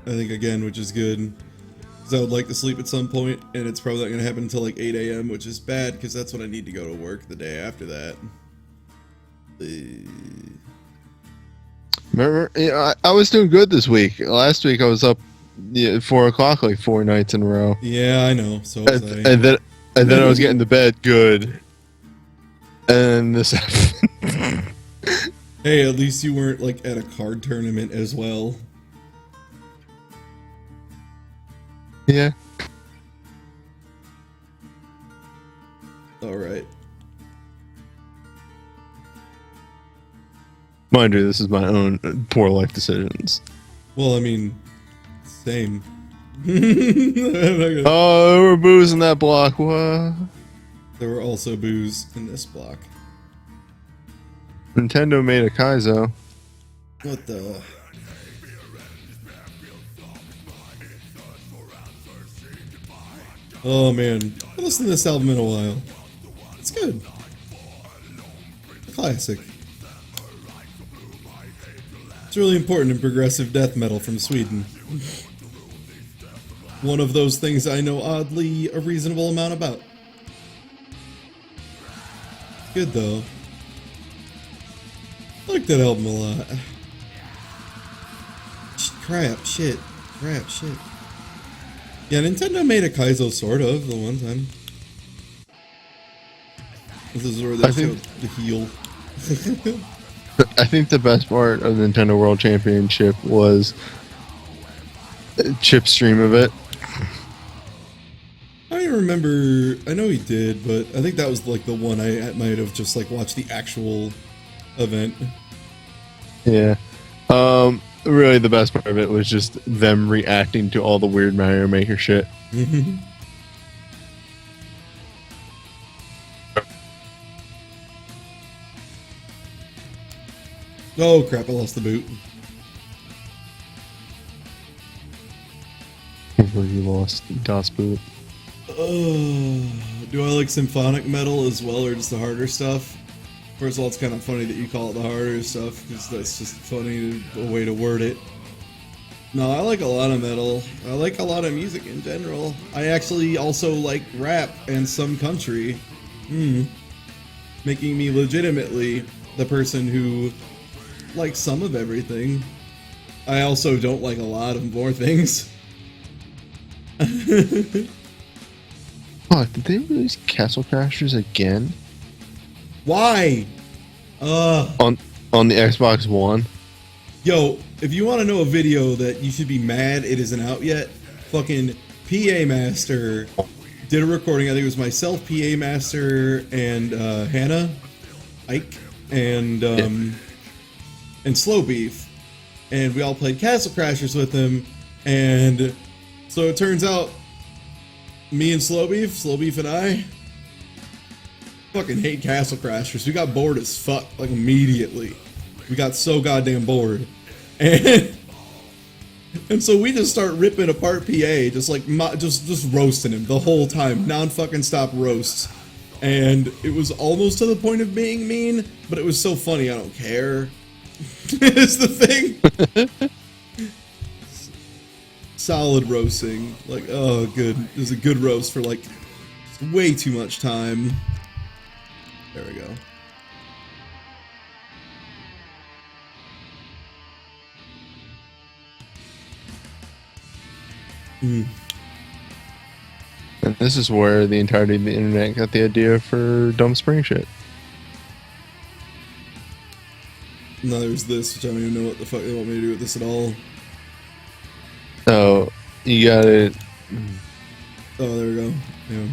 I think, again, which is good. Because I would like to sleep at some point, and it's probably not going to happen until like 8 a.m., which is bad, because that's when I need to go to work the day after that. Remember, yeah, I was doing good this week. Last week I was up at 4 o'clock like 4 nights in a row. Yeah, I know. So was I. And then I was getting to bed good. And this happened. Hey, at least you weren't like at a card tournament as well. Yeah. Alright. Mind you, this is my own poor life decisions. Well, I mean, same. Oh, there were boos in that block. What? There were also boos in this block. Nintendo made a Kaizo. What the? Oh man, I haven't listened to this album in a while. It's good. Classic. It's really important in progressive death metal from Sweden. One of those things I know oddly a reasonable amount about. Good though. I like that album a lot. Crap, shit. Yeah, Nintendo made a Kaizo sort of the one time. This is where they showed the heel. I think the best part of the Nintendo World Championship was Chip's stream of it. I don't remember. I know he did, but I think that was like the one I might have just like watched the actual event. Yeah. Really the best part of it was just them reacting to all the weird Mario Maker shit. Oh crap, I lost the boot. Where you lost Das Boot. Do I like symphonic metal as well, or just the harder stuff? First of all, it's kind of funny that you call it the harder stuff, because that's just funny a way to word it. No, I like a lot of metal. I like a lot of music in general. I actually also like rap and some country. Making me legitimately the person who likes some of everything. I also don't like a lot of more things. Oh, did they release Castle Crashers again? Why? On the Xbox One? Yo, if you want to know a video that you should be mad it isn't out yet, fucking PA Master did a recording. I think it was myself, PA Master, and Hannah, Ike, and Slow Beef, and we all played Castle Crashers with him. And so it turns out, me and Slow Beef and I fucking hate Castle Crashers. We got bored as fuck, like immediately. We got so goddamn bored. And so we just start ripping apart PA, just like just roasting him the whole time, non-fucking stop roasts. And it was almost to the point of being mean, but it was so funny, I don't care. It's the thing. Solid roasting, like, oh good. It was a good roast for like way too much time. There we go. And this is where the entirety of the internet got the idea for dumb spring shit. No, there's this, which I don't even know what the fuck they want me to do with this at all. Oh, you got it. Oh, there we go. Yeah.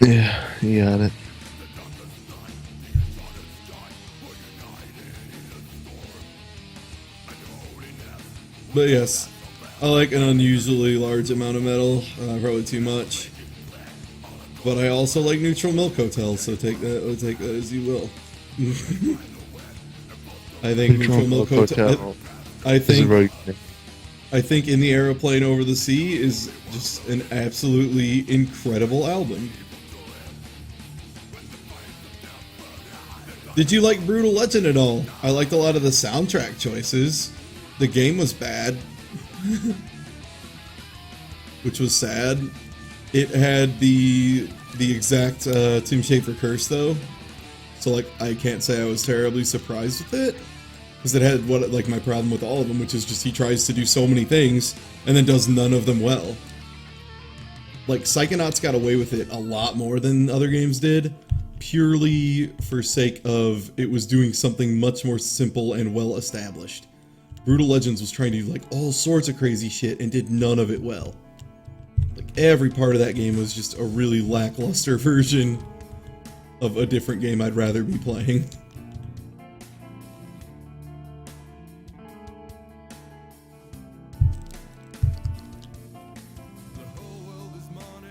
Yeah, you got it. But yes, I like an unusually large amount of metal, probably too much. But I also like Neutral Milk Hotel, so take that as you will. I think Neutral Milk Hotel. I think In the Aeroplane Over the Sea is just an absolutely incredible album. Did you like Brutal Legend at all? I liked a lot of the soundtrack choices. The game was bad, which was sad. It had the exact Tim Schafer curse though, so like I can't say I was terribly surprised with it, because it had what like my problem with all of them, which is just he tries to do so many things and then does none of them well. Like Psychonauts got away with it a lot more than other games did, purely for sake of it was doing something much more simple and well established. Brutal Legends was trying to do like all sorts of crazy shit and did none of it well. Like every part of that game was just a really lackluster version of a different game I'd rather be playing.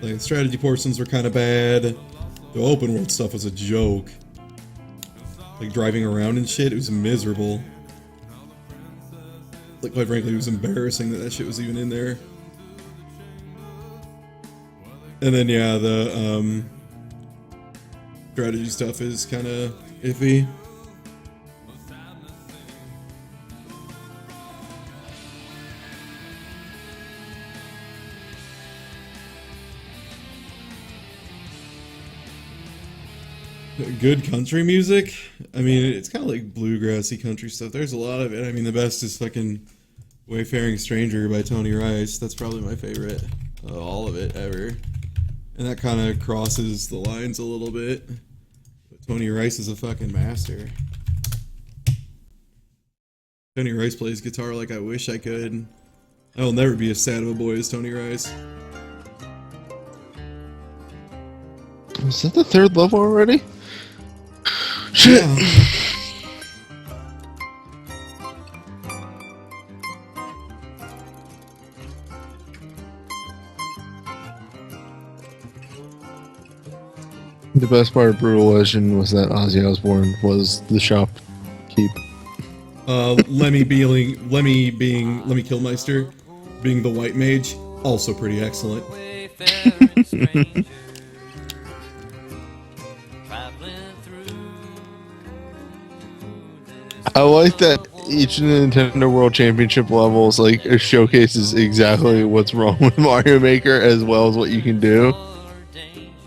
Like the strategy portions were kind of bad. The open world stuff was a joke. Like driving around and shit, it was miserable. Like quite frankly, it was embarrassing that that shit was even in there. And then yeah, the strategy stuff is kind of iffy. Good country music. I mean, it's kind of like bluegrassy country stuff. There's a lot of it. I mean, the best is fucking Wayfaring Stranger by Tony Rice. That's probably my favorite. All of it ever. And that kind of crosses the lines a little bit. But Tony Rice is a fucking master. Tony Rice plays guitar like I wish I could. I will never be as sad of a boy as Tony Rice. Is that the third level already? Shit. Yeah. The best part of Brutal Legend was that Ozzy Osbourne was the shopkeep. Lemmy Killmeister being the white mage, also pretty excellent. I like that each of the Nintendo World Championship levels like showcases exactly what's wrong with Mario Maker as well as what you can do.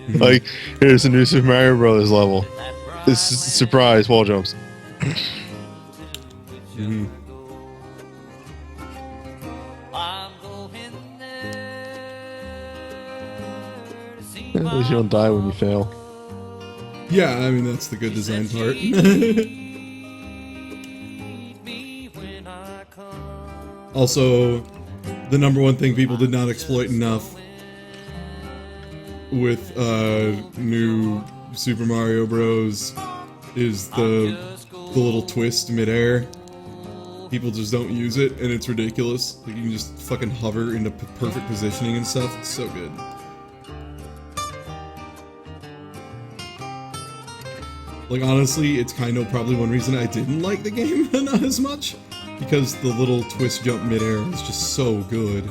Like, here's a new Super Mario Brothers level. This is surprise wall jumps. Mhm. At least you don't die when you fail. Yeah, I mean, that's the good design part. Also, the number one thing people did not exploit enough with new Super Mario Bros. Is the little twist midair. People just don't use it, and it's ridiculous. Like, you can just fucking hover into perfect positioning and stuff. It's so good. Like, honestly, it's kind of probably one reason I didn't like the game not as much. Because the little twist jump midair is just so good.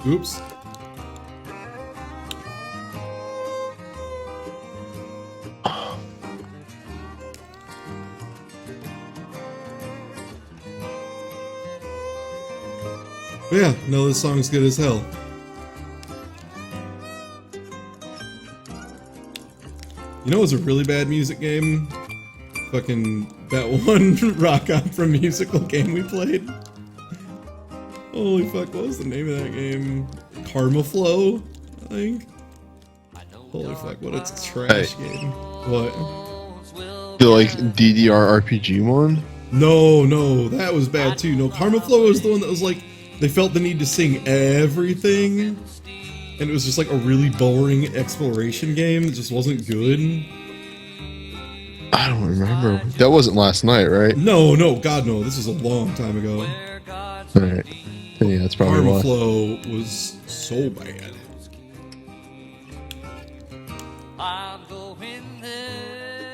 Oops. But yeah, no, this song's good as hell. You know, it was a really bad music game. Fucking that one rock opera musical game we played. Holy fuck, what was the name of that game? Karma Flow, I think. Holy fuck, what a trash game. What? The like DDR RPG one? No, that was bad too. No, Karma Flow was the one that was like, they felt the need to sing everything, and it was just like a really boring exploration game that just wasn't good. I don't remember. That wasn't last night, right? No, God no, this was a long time ago. Alright. Yeah, that's probably Karma why. Flow was so bad.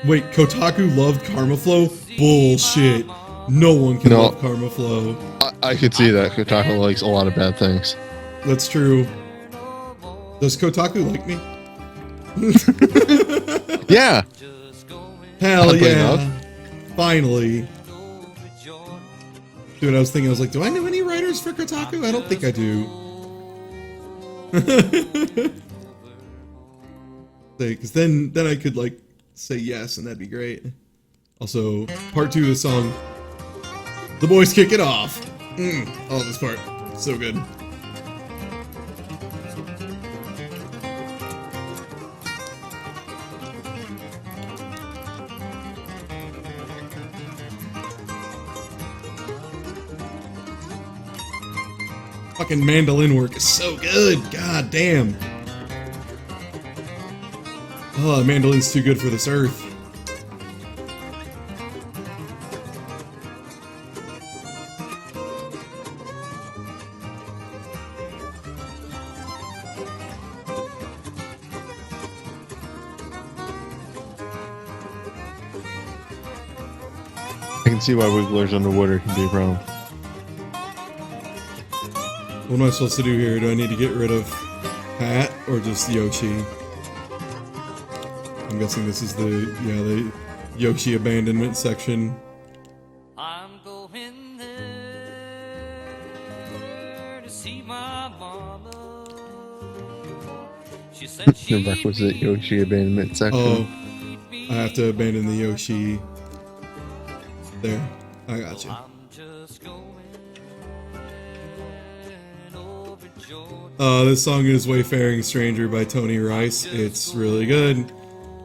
Wait, Kotaku loved Karma Flow? Bullshit. No one can love Karma Flow. I could see that. Kotaku likes a lot of bad things. That's true. Does Kotaku like me? Yeah. Hell yeah. Finally. Dude, I was thinking, I was like, do I know any writers for Kotaku? I don't think I do. Because then I could, like, say yes, and that'd be great. Also, part 2 of the song, The Boys Kick It Off. Oh, this part. So good. Fucking mandolin work is so good. God damn. Oh, the mandolin's too good for this earth. I can see why wigglers underwater can be a problem. What am I supposed to do here? Do I need to get rid of Pat or just Yoshi? I'm guessing this is the Yoshi abandonment section. I'm going there to see my mama. She said The requisite Yoshi abandonment section. Oh, I have to abandon the Yoshi. There, I got you. This song is Wayfaring Stranger by Tony Rice. It's really good.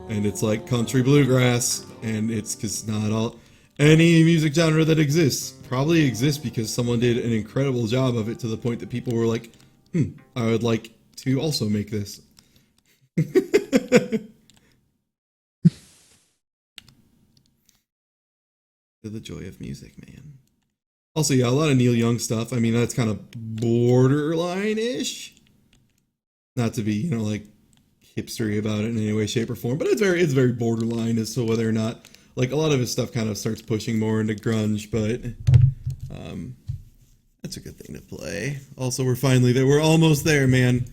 And it's like country bluegrass. And it's because not all... Any music genre that exists probably exists because someone did an incredible job of it to the point that people were like, I would like to also make this. The joy of music, man. Also, yeah, a lot of Neil Young stuff. I mean, that's kind of borderline-ish. Not to be, you know, like hipstery about it in any way, shape, or form, but it's very borderline as to whether or not, like, a lot of his stuff kind of starts pushing more into grunge, but that's a good thing to play. Also, we're finally there. We're almost there, man.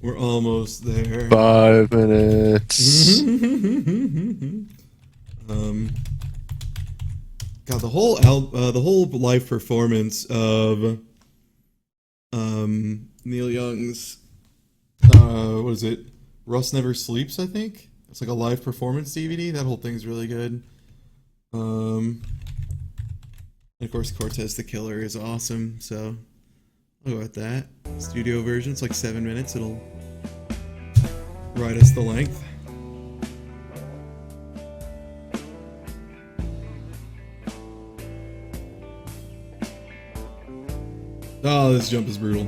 We're almost there. 5 minutes. God, the whole live performance of Neil Young's what is it? Rust Never Sleeps, I think. It's like a live performance DVD. That whole thing's really good. And of course, Cortez the Killer is awesome. So I'll go with that. Studio version. It's like 7 minutes. It'll ride us the length. Oh, this jump is brutal.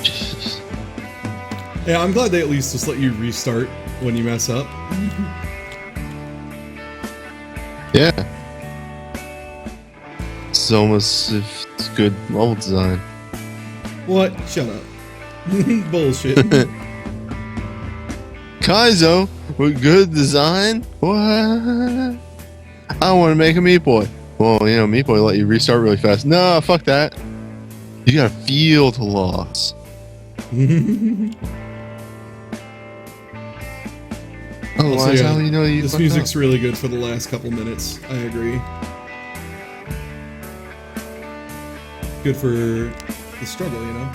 Jesus. Yeah, I'm glad they at least just let you restart when you mess up. Yeah. It's almost if it's good level design. What? Shut up. Bullshit. Kaizo with good design? What? I want to make a Meat Boy. Well, you know, Meat Boy let you restart really fast. No, fuck that. You gotta feel the loss. Otherwise, how do you know you this fucked music's up? really good for the last couple minutes. I agree. Good for the struggle, you know?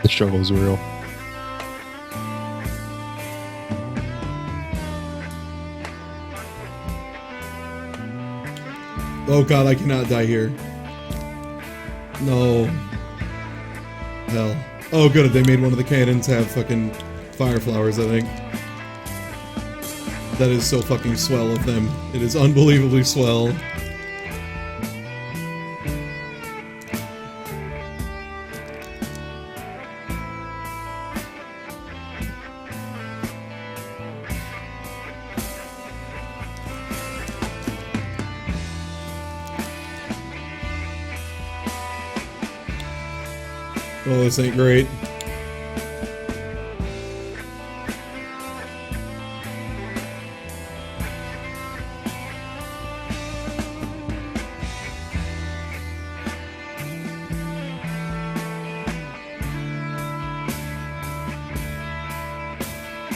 The struggle is real. Oh god, I cannot die here. No. Hell. Oh good, they made one of the cannons have fucking fire flowers, I think. That is so fucking swell of them. It is unbelievably swell. Oh, this ain't great.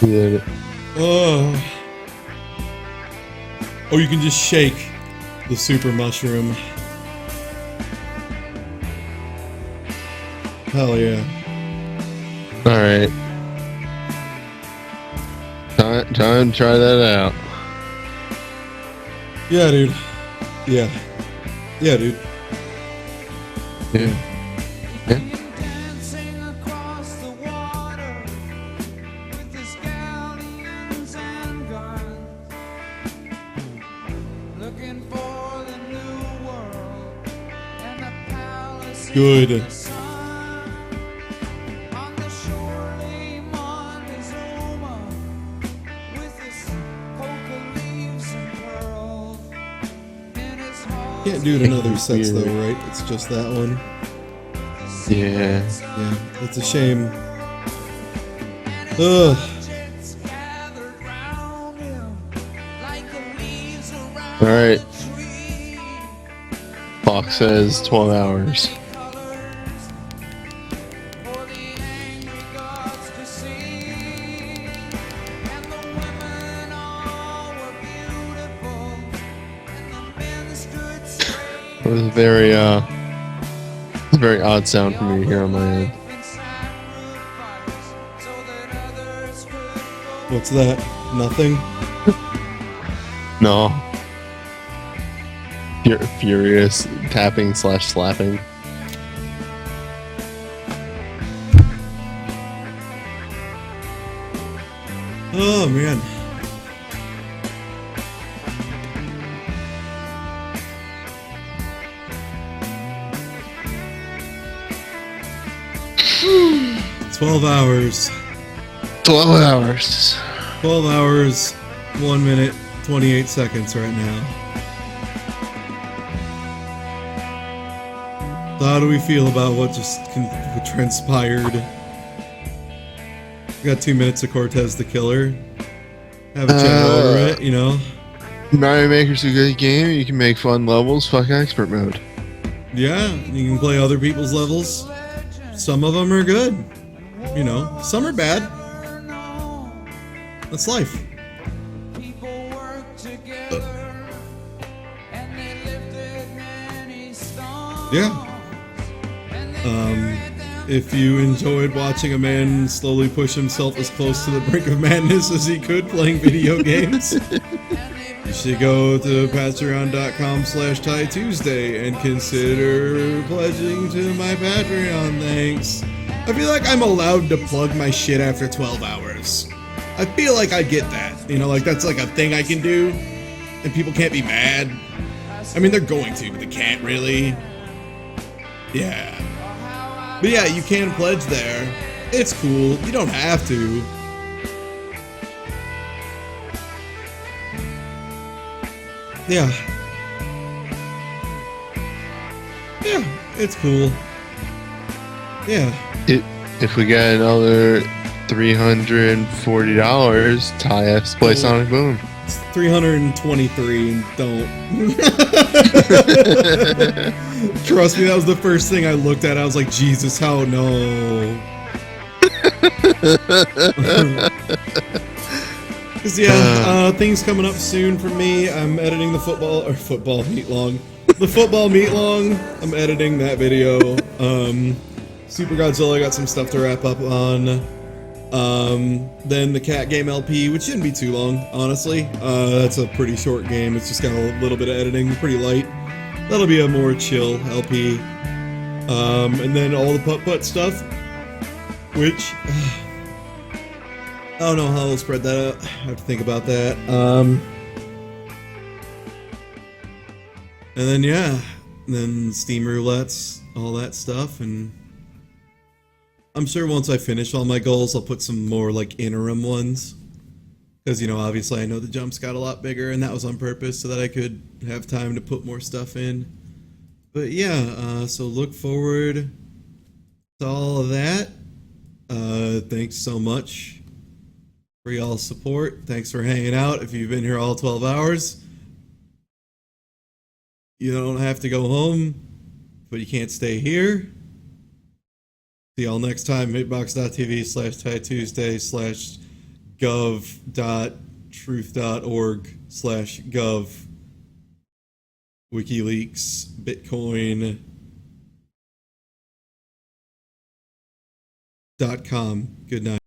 Yeah. Oh, you can just shake the super mushroom. Hell yeah. Alright. Time to try that out. Yeah, dude. Yeah. Yeah, dude. Yeah. Yeah. Dancing across the water with the scallions and guns, looking for the new world and the palace. Good. On the shore Montezuma with his coca leaves and pearls in his heart. Can't do it in other sets though, right? It's just that one. Yeah. Yeah, it's a shame. Ugh. Alright. Clock says 12 hours. It was a very odd sound for me to hear on my end. What's that? Nothing? No. Furious tapping / slapping. Oh, man. Whew. 12 hours. 12 hours. 12 hours, 1 minute, 28 seconds right now. So how do we feel about what what transpired? We got 2 minutes of Cortez the Killer. Have a chat over it, you know? Mario Maker's a good game. You can make fun levels. Fuck expert mode. Yeah, you can play other people's levels. Some of them are good. You know, some are bad. That's life. Yeah. If you enjoyed watching a man slowly push himself as close to the brink of madness as he could playing video games, you should go to patreon.com/TieTuesday and consider pledging to my Patreon. Thanks. I feel like I'm allowed to plug my shit after 12 hours. I feel like I get that. You know, like that's like a thing I can do, and people can't be mad. I mean, they're going to, but they can't really. Yeah. But yeah, you can pledge there. It's cool. You don't have to. Yeah. Yeah, it's cool. Yeah. If we get another $340, tie us play Sonic Boom. It's 323 and don't. Trust me, that was the first thing I looked at. I was like, Jesus, how no. Cause yeah, things coming up soon for me. I'm editing the football meet long. The football meet long. I'm editing that video. Super Godzilla, I got some stuff to wrap up on. Then the Cat Game LP, which shouldn't be too long, honestly. That's a pretty short game. It's just got a little bit of editing, pretty light. That'll be a more chill LP. And then all the putt-putt stuff, which I don't know how I'll spread that out. I have to think about that. And then yeah, then Steam roulettes, all that stuff, and I'm sure once I finish all my goals, I'll put some more like interim ones. Because, you know, obviously I know the jumps got a lot bigger, and that was on purpose so that I could have time to put more stuff in. But yeah, so look forward to all of that. Thanks so much for y'all's support. Thanks for hanging out. If you've been here all 12 hours, you don't have to go home, but you can't stay here. See y'all next time. hitbox.tv/TieTuesday/gov.truth.org/gov. WikiLeaks, Bitcoin.com. Good night.